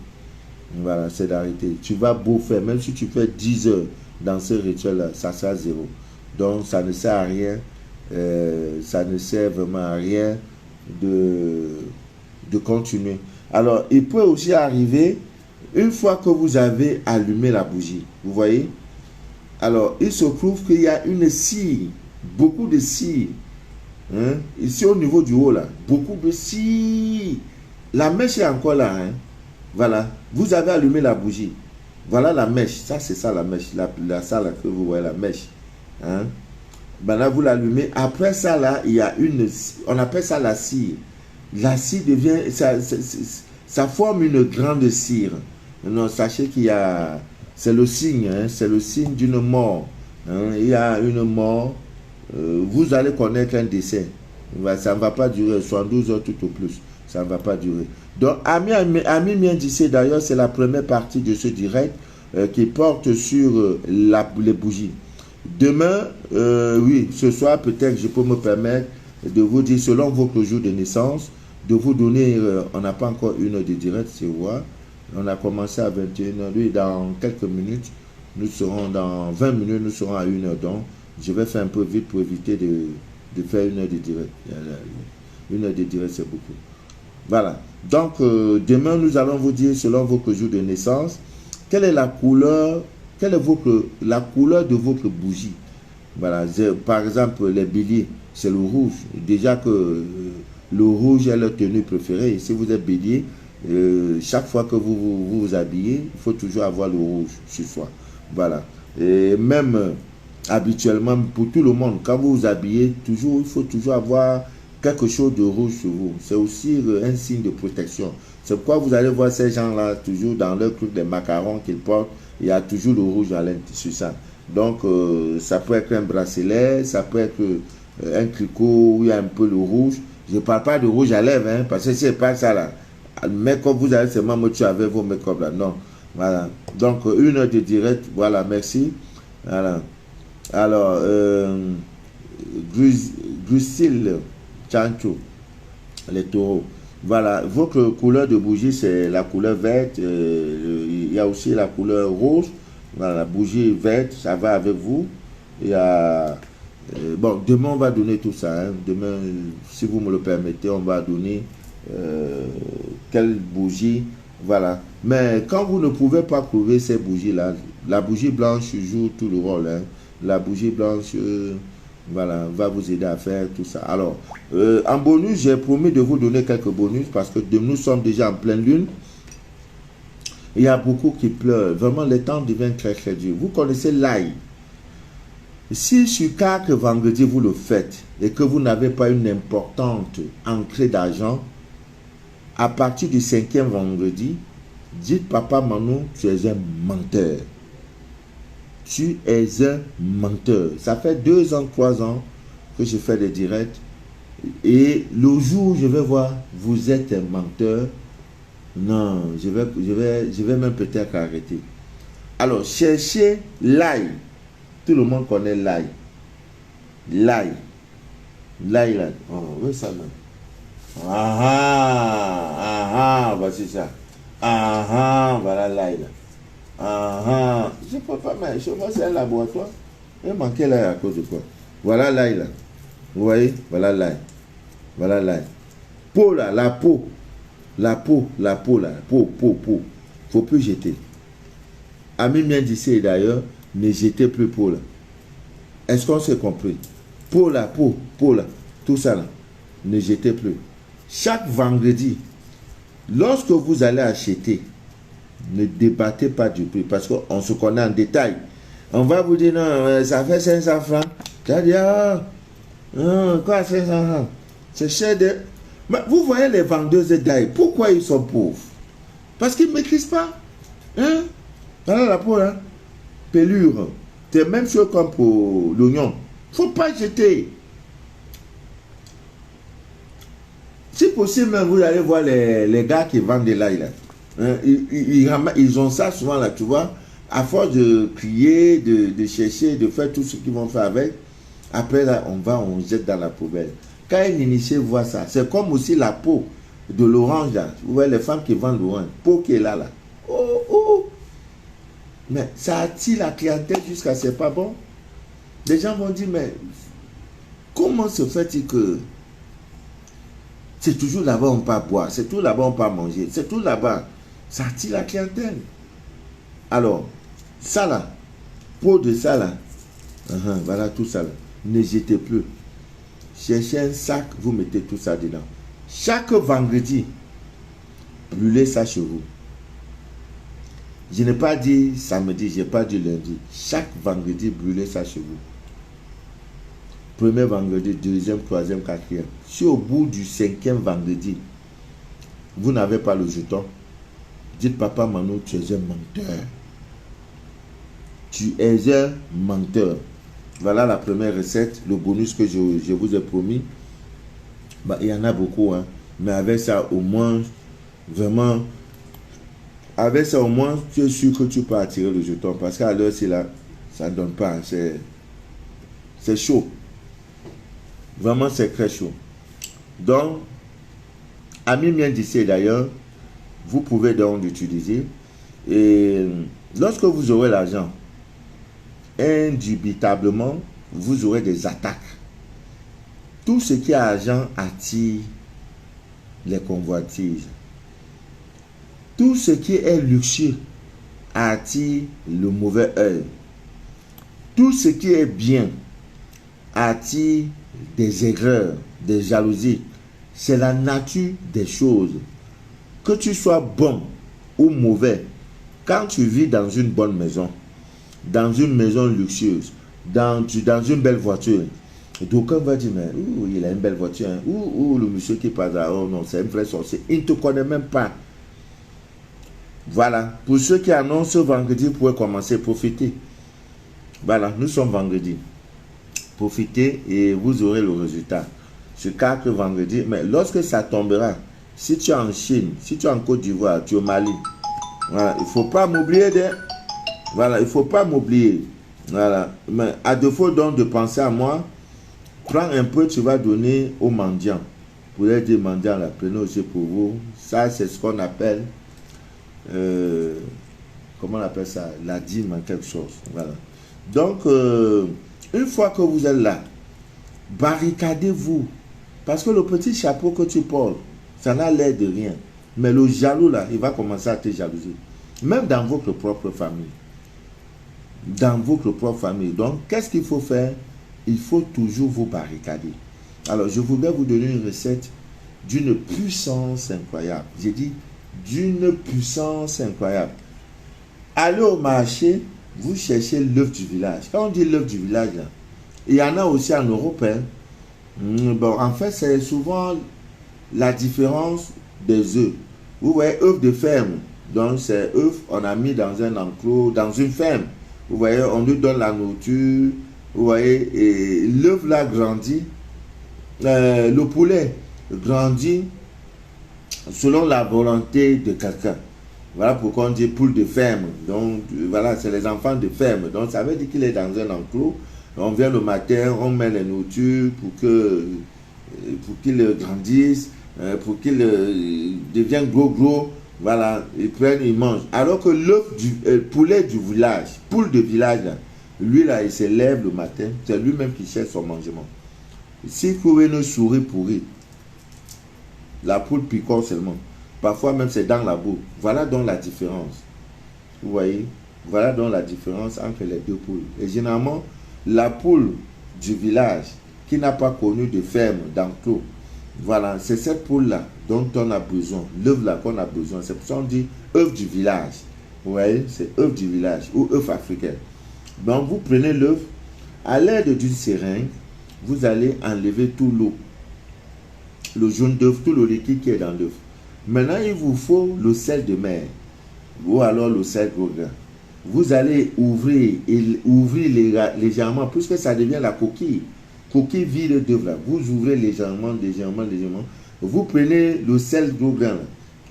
Voilà, c'est d'arrêter. Tu vas beau faire, même si tu fais 10 heures dans ce rituel-là, ça sert à zéro. Donc, ça ne sert à rien. Ça ne sert vraiment à rien de continuer. Alors, il peut aussi arriver, une fois que vous avez allumé la bougie, vous voyez, alors, il se trouve qu'il y a une cire, beaucoup de cire, hein, ici au niveau du haut, là, beaucoup de cire. La mèche est encore là, hein. Voilà, vous avez allumé la bougie. Voilà la mèche, ça c'est ça la mèche, la salle que vous voyez, la mèche. Hein? Ben là, vous l'allumez. Après ça, là, il y a on appelle ça la cire. La cire devient, ça forme une grande cire. Non, sachez qu'il y a, c'est le signe, hein, c'est le signe d'une mort. Hein? Il y a une mort, vous allez connaître un décès. Ça ne va pas durer 72 heures tout au plus. Ça ne va pas durer. Donc, Ami Mien disait d'ailleurs, c'est la première partie de ce direct qui porte sur les bougies. Demain, oui, ce soir, peut-être je peux me permettre de vous dire, selon votre jour de naissance, de vous donner, on n'a pas encore une heure de direct, c'est voir. On a commencé à 21h. Lui, dans quelques minutes, nous serons dans 20 minutes, nous serons à 1h. Donc, je vais faire un peu vite pour éviter de faire une heure de direct. Une heure de direct, c'est beaucoup. Voilà. Donc, demain, nous allons vous dire, selon votre jour de naissance, quelle est la couleur, la couleur de votre bougie. Voilà. Par exemple, les béliers, c'est le rouge. Déjà que le rouge est leur tenue préférée. Si vous êtes bélier, chaque fois que vous vous habillez, il faut toujours avoir le rouge sur soi. Voilà. Et même habituellement, pour tout le monde, quand vous vous habillez, toujours, il faut toujours avoir quelque chose de rouge sur vous. C'est aussi un signe de protection. C'est pourquoi vous allez voir ces gens-là, toujours dans leur truc des macarons qu'ils portent, il y a toujours le rouge à l'intérieur sur ça. Donc, ça peut être un bracelet, ça peut être un tricot où il y a un peu le rouge. Je ne parle pas de rouge à lèvres, hein, parce que c'est pas ça là. Make-up, vous allez seulement me tuer avec vos make-up là. Non. Voilà. Donc, une heure de direct. Voilà, merci. Voilà. Alors, Grusil Chancho, les taureaux. Voilà, votre couleur de bougie, c'est la couleur verte. Il y a aussi la couleur rose. Voilà, la bougie verte, ça va avec vous. Il y a... bon, demain, on va donner tout ça. Hein. Demain, si vous me le permettez, on va donner quelle bougie. Voilà. Mais quand vous ne pouvez pas trouver ces bougies-là, la bougie blanche joue tout le rôle. Hein. La bougie blanche... voilà, va vous aider à faire tout ça. Alors, en bonus, j'ai promis de vous donner quelques bonus parce que nous sommes déjà en pleine lune. Il y a beaucoup qui pleurent. Vraiment, le temps devient très très dur. Vous connaissez l'ail. Si sur 4 vendredis, vous le faites et que vous n'avez pas une importante entrée d'argent, à partir du 5e vendredi, dites Papa Manou, tu es un menteur. Tu es un menteur. Ça fait 2 ans, 3 ans que je fais des directs. Et le jour où je vais voir, vous êtes un menteur. Non, je vais même peut-être arrêter. Alors, cherchez l'ail. Tout le monde connaît l'ail. L'ail. L'ail, là. Oh, oui, ça, là. Voici ça. Voilà l'ail, là. Je ne peux pas, mais je vois c'est un laboratoire. Il manquait l'ail à cause de quoi? Voilà l'ail là. Vous voyez? Voilà l'ail. Voilà l'ail. Peau là, la peau. La peau là. Peau. Faut plus jeter. Ami Mien d'ici d'ailleurs, ne jetez plus peau là. Est-ce qu'on s'est compris? Peau là. Tout ça là. Ne jetez plus. Chaque vendredi, lorsque vous allez acheter, ne débattez pas du prix parce qu'on se connaît en détail. On va vous dire non, ça fait 500 francs. Tu vas dire, quoi 500 francs? C'est cher de... Mais vous voyez les vendeuses d'ail, pourquoi ils sont pauvres? Parce qu'ils ne maîtrisent pas. Hein? Voilà la peau, hein? Pelure. C'est même chose comme pour l'oignon. Il ne faut pas jeter. Si possible, même, vous allez voir les gars qui vendent de l'ail là. Hein, ils ont ça souvent là, tu vois. À force de crier, de chercher, de faire tout ce qu'ils vont faire avec, après là, on jette dans la poubelle. Quand un initié voit ça, c'est comme aussi la peau de l'orange là. Vous voyez les femmes qui vendent l'orange, peau qui est là. Oh, oh. Mais ça attire la clientèle jusqu'à c'est pas bon. Les gens vont dire, mais comment se fait-il que c'est toujours là-bas on peut boire, c'est tout là-bas on peut manger, c'est tout là-bas. Ça attire la clientèle. Alors, ça là, peau de ça là, voilà tout ça là. Ne jetez plus. Cherchez un sac, vous mettez tout ça dedans. Chaque vendredi, brûlez ça chez vous. Je n'ai pas dit samedi, je n'ai pas dit lundi. Chaque vendredi, brûlez ça chez vous. Premier vendredi, deuxième, troisième, quatrième. Si au bout du cinquième vendredi, vous n'avez pas le jeton, dites papa Manu, tu es un menteur. Tu es un menteur. Voilà la première recette, le bonus que je vous ai promis. Bah, il y en a beaucoup, hein. Mais avec ça, au moins, vraiment, avec ça, au moins, tu es sûr que tu peux attirer le jeton. Parce qu'à l'heure, c'est là, ça ne donne pas. C'est chaud. Vraiment, c'est très chaud. Donc, amis bien d'ici d'ailleurs, vous pouvez donc l'utiliser. Et lorsque vous aurez l'argent, indubitablement, vous aurez des attaques. Tout ce qui a argent attire les convoitises. Tout ce qui est luxueux attire le mauvais œil. Tout ce qui est bien attire des aigreurs, des jalousies. C'est la nature des choses. Que tu sois bon ou mauvais, quand tu vis dans une bonne maison, dans une maison luxueuse, dans une belle voiture, d'aucuns vont dire, mais il a une belle voiture, hein. Le monsieur qui passe là, oh non, c'est un vrai sorcier. Il ne te connaît même pas. Voilà. Pour ceux qui annoncent vendredi, vous pouvez commencer à profiter. Voilà, nous sommes vendredi. Profitez et vous aurez le résultat. Ce 4 vendredi, mais lorsque ça tombera, si tu es en Chine, si tu es en Côte d'Ivoire, tu es au Mali, voilà, il ne faut pas m'oublier voilà, il ne faut pas m'oublier. Voilà. Mais à défaut donc de penser à moi, prends un peu, tu vas donner aux mendiants. Pour les dire mendiants, là, prenez aussi pour vous. Ça, c'est ce qu'on appelle, comment on appelle ça? La dîme en quelque chose. Voilà. Donc, une fois que vous êtes là, barricadez-vous. Parce que le petit chapeau que tu portes, ça n'a l'air de rien. Mais le jaloux, là, il va commencer à te jalouser. Même dans votre propre famille. Dans votre propre famille. Donc, qu'est-ce qu'il faut faire? Il faut toujours vous barricader. Alors, je voudrais vous donner une recette d'une puissance incroyable. J'ai dit d'une puissance incroyable. Allez au marché, vous cherchez l'œuf du village. Quand on dit l'œuf du village, là, il y en a aussi en Europe. Hein. Bon, en fait, c'est souvent la différence des œufs. Vous voyez, œufs de ferme. Donc, c'est œufs, on a mis dans un enclos, dans une ferme. Vous voyez, on lui donne la nourriture. Vous voyez, et l'œuf là grandit. Le poulet grandit selon la volonté de quelqu'un. Voilà pourquoi on dit poule de ferme. Donc, voilà, c'est les enfants de ferme. Donc, ça veut dire qu'il est dans un enclos. On vient le matin, on met les nourritures pour qu'il grandisse, pour qu'il devienne gros. Voilà, ils prennent, ils mangent. Alors que l'œuf du poulet du village, poule de village, là, lui là, il se lève le matin, c'est lui-même qui cherche son mangement. S'il trouve une souris pourrie, la poule picore seulement. Parfois même c'est dans la boue. Voilà donc la différence. Vous voyez? Voilà donc la différence entre les deux poules. Et généralement, la poule du village qui n'a pas connu de ferme, d'enclos, voilà, c'est cette poule-là dont on a besoin. L'œuf là qu'on a besoin. C'est pour ça qu'on dit œuf du village. Vous voyez? C'est œuf du village ou œuf africain. Donc vous prenez l'œuf, à l'aide d'une seringue, vous allez enlever tout l'eau. Le jaune d'œuf, tout le liquide qui est dans l'œuf. Maintenant, il vous faut le sel de mer ou alors le sel gros grain. Vous allez ouvrir légèrement, puisque ça devient la coquille vide d'œuf là. Vous ouvrez légèrement. Vous prenez le sel gros grain,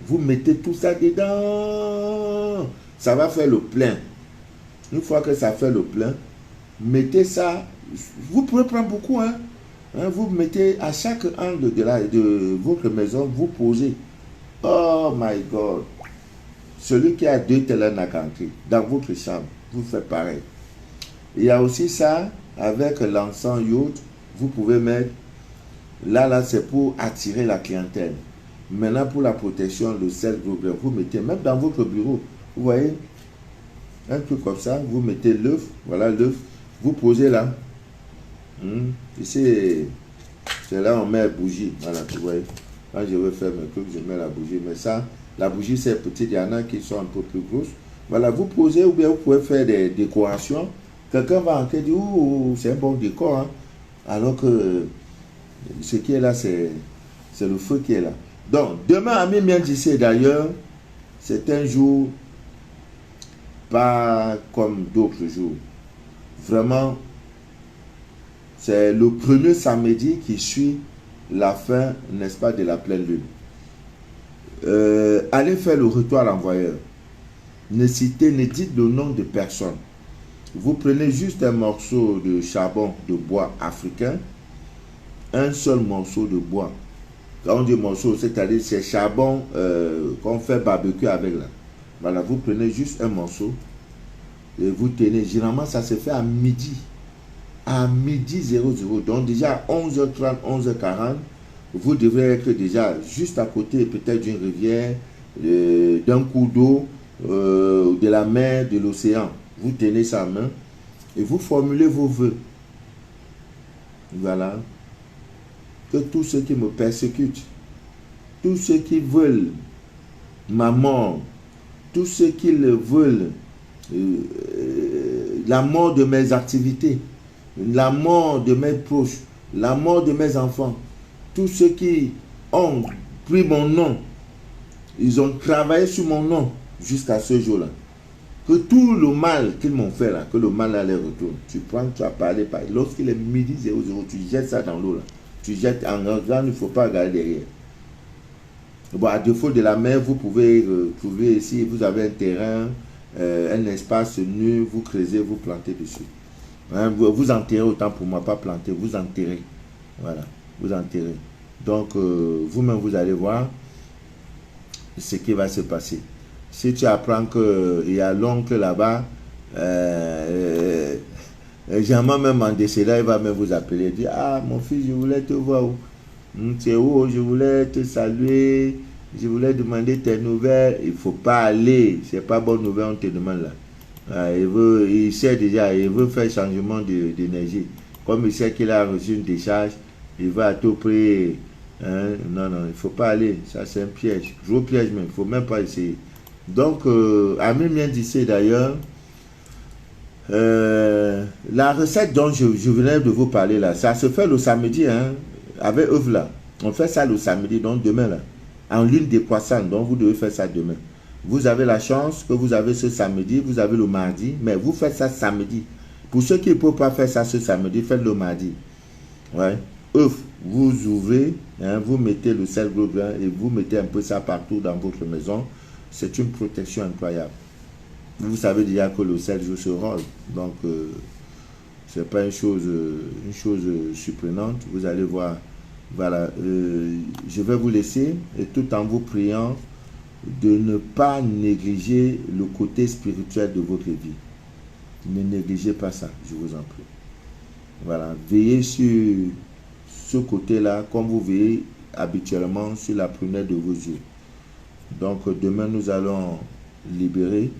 vous mettez tout ça dedans. Ça va faire le plein. Une fois que ça fait le plein, mettez ça. Vous pouvez prendre beaucoup, hein. Vous mettez à chaque angle de votre maison, vous posez. Oh my God. Celui qui a 2 telenacantri dans votre chambre, vous faites pareil. Il y a aussi ça avec l'encens yacht. Vous pouvez mettre. Là, c'est pour attirer la clientèle. Maintenant, pour la protection, le sel gros grain, vous mettez même dans votre bureau. Vous voyez, un truc comme ça, vous mettez l'œuf. Voilà l'œuf. Vous posez là. Ici, c'est là où on met la bougie. Voilà, vous voyez. Quand je veux faire mes trucs, je mets la bougie. Mais ça, la bougie, c'est petit. Il y en a qui sont un peu plus grosses. Voilà, vous posez ou bien vous pouvez faire des décorations. Quelqu'un va entrer et dire, ouh, c'est un bon décor. Hein? Alors que ce qui est là, c'est le feu qui est là. Donc, demain, à minuit d'ici, d'ailleurs, c'est un jour pas comme d'autres jours. Vraiment, c'est le premier samedi qui suit la fin, n'est-ce pas, de la pleine lune. Allez faire le retour à l'envoyeur. Ne dites le nom de personne. Vous prenez juste un morceau de charbon de bois africain, un seul morceau de bois. Quand on dit morceau, c'est-à-dire c'est charbon qu'on fait barbecue avec là. Voilà, vous prenez juste un morceau et vous tenez. Généralement, ça se fait à midi. À midi 00. Donc déjà à 11h30, 11h40, vous devrez être déjà juste à côté peut-être d'une rivière, d'un cours d'eau, de la mer, de l'océan. Vous tenez sa main et vous formulez vos vœux. Voilà. Que tous ceux qui me persécutent, tous ceux qui veulent ma mort, tous ceux qui veulent la mort de mes activités, la mort de mes proches, la mort de mes enfants, tous ceux qui ont pris mon nom, ils ont travaillé sur mon nom jusqu'à ce jour-là. Que tout le mal qu'ils m'ont fait là, que le mal là les retourne. Tu prends, tu as parlé. Lorsqu'il est midi 00, tu jettes ça dans l'eau là. Tu jettes en regardant, il ne faut pas regarder derrière. Bon, à défaut de la mer, vous pouvez trouver ici, vous avez un terrain, un espace nu, vous creusez, vous plantez dessus. Hein, vous enterrez autant pour moi, pas planter, vous enterrez. Voilà, vous enterrez. Donc, vous-même, vous allez voir ce qui va se passer. Si tu apprends qu'il y a l'oncle là-bas, généralement même en décédant, il va même vous appeler et dire, ah mon fils, je voulais te voir où? Tu es où? Je voulais te saluer, je voulais demander tes nouvelles. Il ne faut pas aller, c'est pas bonne nouvelle, on te demande là. Il sait déjà, il veut faire changement d'énergie. Comme il sait qu'il a reçu une décharge, il va à tout prix. Hein? Non, il ne faut pas aller, ça c'est un piège, gros piège même, il ne faut même pas essayer. Donc, à minuit d'ici d'ailleurs, la recette dont je venais de vous parler là, ça se fait le samedi, hein, avec œuf là. On fait ça le samedi, donc demain là, en lune décroissante, donc vous devez faire ça demain. Vous avez la chance que vous avez ce samedi, vous avez le mardi, mais vous faites ça samedi. Pour ceux qui ne peuvent pas faire ça ce samedi, faites le mardi. Ouais. œuf, vous ouvrez, hein, vous mettez le sel gros grain et vous mettez un peu ça partout dans votre maison. C'est une protection incroyable. Vous savez déjà que le sel joue ce rôle. Donc, c'est pas une chose surprenante. Vous allez voir. Voilà. Je vais vous laisser et tout en vous priant de ne pas négliger le côté spirituel de votre vie. Ne négligez pas ça, je vous en prie. Voilà. Veillez sur ce côté-là comme vous veillez habituellement sur la prunelle de vos yeux. Donc, demain, nous allons libérer.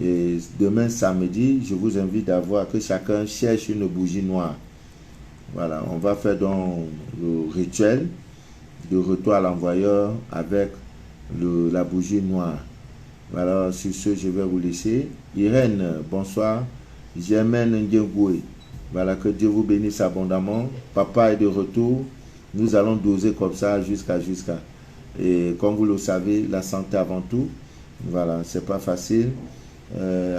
Et demain, samedi, je vous invite à voir que chacun cherche une bougie noire. Voilà, on va faire donc le rituel de retour à l'envoyeur avec la bougie noire. Voilà, sur ce, je vais vous laisser. Irène, bonsoir. Germaine Ndiengoué. Voilà, que Dieu vous bénisse abondamment. Papa est de retour. Nous allons doser comme ça jusqu'à. Et comme vous le savez, la santé avant tout. Voilà, c'est pas facile.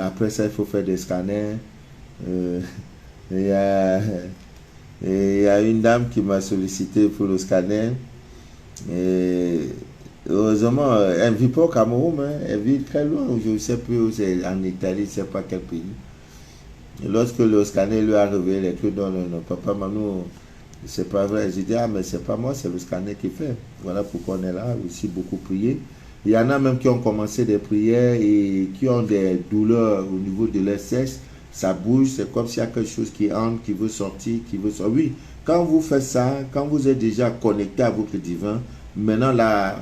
Après ça, il faut faire des scanners. Il y a une dame qui m'a sollicité pour le scanner. Et heureusement, elle ne vit pas au Cameroun, hein, elle vit très loin. Je ne sais plus où c'est, en Italie, je ne sais pas quel pays. Et lorsque le scanner lui a révélé les trucs, non, non, non, papa, Manou, c'est pas vrai. J'ai dit, ah, mais c'est pas moi, c'est le scanner qui fait. Voilà pourquoi on est là, aussi beaucoup prié. Il y en a même qui ont commencé des prières et qui ont des douleurs au niveau de leur sexe. Ça bouge, c'est comme s'il y a quelque chose qui entre, qui veut sortir, qui veut sortir. Oui, quand vous faites ça, quand vous êtes déjà connecté à votre divin, maintenant, là,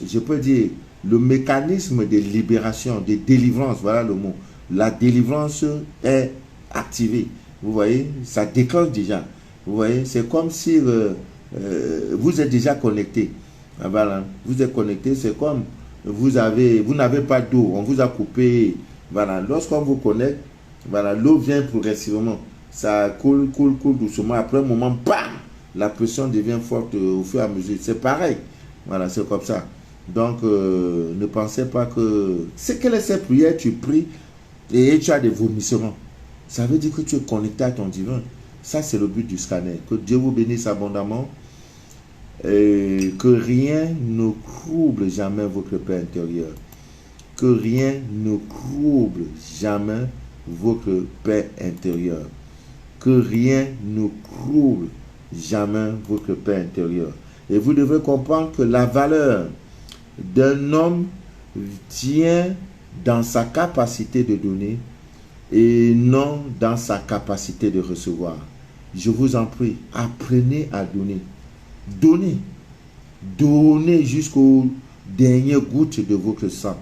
je peux dire, le mécanisme de libération, de délivrance, voilà le mot. La délivrance est activé. Vous voyez, ça déclenche déjà. Vous voyez, c'est comme si vous êtes déjà connecté. Ah, voilà, vous êtes connecté, c'est comme vous n'avez pas d'eau, on vous a coupé. Voilà, lorsqu'on vous connecte, voilà, l'eau vient progressivement. Ça coule, coule, coule doucement. Après un moment, bam, la pression devient forte au fur et à mesure. C'est pareil. Voilà, c'est comme ça. Donc, ne pensez pas que... C'est quelle est cette prière, tu pries et tu as des vomissements. Ça veut dire que tu es connecté à ton divin. Ça, c'est le but du scanner. Que Dieu vous bénisse abondamment. Et que rien ne trouble jamais votre paix intérieure. Que rien ne trouble jamais votre paix intérieure. Que rien ne trouble jamais votre paix intérieure. Et vous devez comprendre que la valeur d'un homme tient dans sa capacité de donner et non dans sa capacité de recevoir. Je vous en prie, apprenez à donner. Donnez. Donnez jusqu'aux dernières gouttes de votre sang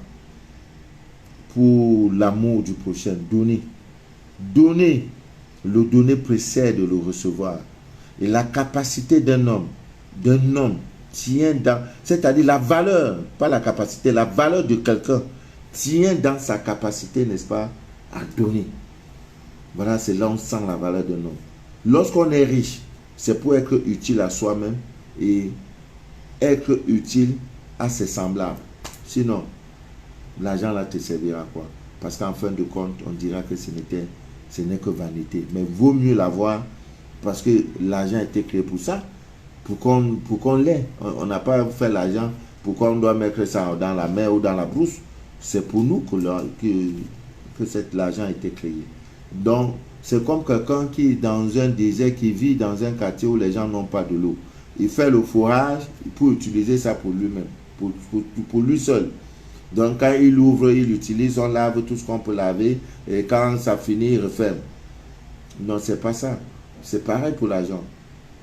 pour l'amour du prochain. Donnez. Donnez. Le donner précède le recevoir. Et la capacité d'un homme tient dans, c'est-à-dire la valeur, pas la capacité, la valeur de quelqu'un tient dans sa capacité, n'est-ce pas, à donner. Voilà, c'est là où on sent la valeur d'un homme. Lorsqu'on est riche, c'est pour être utile à soi-même et être utile à ses semblables. Sinon, l'argent là te servira à quoi? Parce qu'en fin de compte, on dira que ce n'est que vanité. Mais vaut mieux l'avoir parce que l'argent a été créé pour ça, pour qu'on l'ait. On n'a pas fait l'argent pour qu'on doit mettre ça dans la mer ou dans la brousse. C'est pour nous que l'argent a été créé. Donc, c'est comme quelqu'un qui est dans un désert, qui vit dans un quartier où les gens n'ont pas de l'eau. Il fait le forage pour utiliser ça pour lui-même, pour lui seul. Donc, quand il ouvre, il utilise, on lave tout ce qu'on peut laver, et quand ça finit, il referme. Non, c'est pas ça. C'est pareil pour l'argent.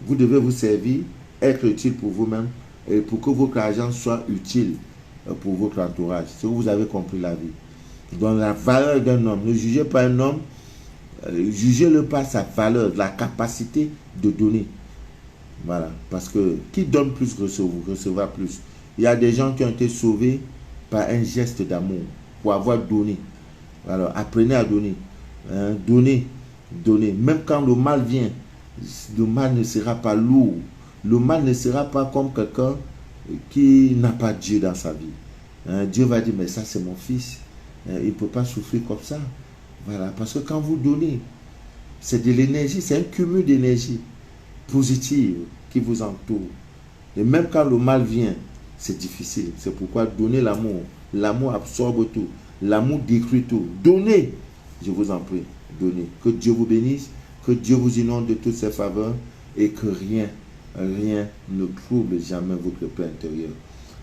Vous devez vous servir, être utile pour vous-même, et pour que votre argent soit utile pour votre entourage. Si vous avez compris la vie. Donc, la valeur d'un homme, ne jugez pas un homme, jugez-le par sa valeur, la capacité de donner. Voilà. Parce que qui donne plus recevra plus. Il y a des gens qui ont été sauvés par un geste d'amour, pour avoir donné. Alors, apprenez à donner. Donnez. Même quand le mal vient, le mal ne sera pas lourd. Le mal ne sera pas comme quelqu'un qui n'a pas Dieu dans sa vie. Dieu va dire, mais ça c'est mon fils. Il ne peut pas souffrir comme ça. Voilà. Parce que quand vous donnez, c'est de l'énergie, c'est un cumul d'énergie positive qui vous entoure. Et même quand le mal vient, c'est difficile. C'est pourquoi donner l'amour. L'amour absorbe tout. L'amour détruit tout. Donnez. Je vous en prie. Donnez. Que Dieu vous bénisse. Que Dieu vous inonde de toutes ses faveurs. Et que rien ne trouble jamais votre paix intérieure.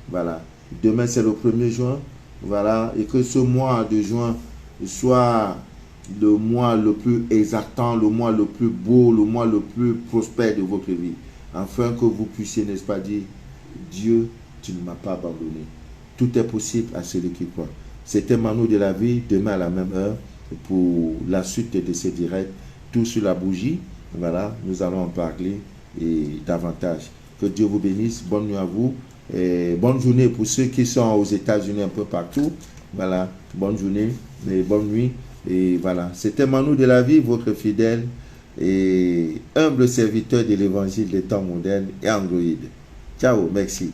Voilà. Demain, c'est le 1er juin. Voilà. Et que ce mois de juin soit le mois le plus exactant, le mois le plus beau, le mois le plus prospère de votre vie. Afin que vous puissiez, n'est-ce pas, dire, Dieu, tu ne m'as pas abandonné. Tout est possible à celui qui croit. C'était Manu de la vie, demain à la même heure, pour la suite de ces directs, tout sur la bougie. Voilà, nous allons en parler et davantage. Que Dieu vous bénisse, bonne nuit à vous, et bonne journée pour ceux qui sont aux États-Unis un peu partout. Voilà, bonne journée et bonne nuit. Et voilà, c'était Manu de la vie, votre fidèle et humble serviteur de l'évangile des temps modernes et Android. Ciao, merci.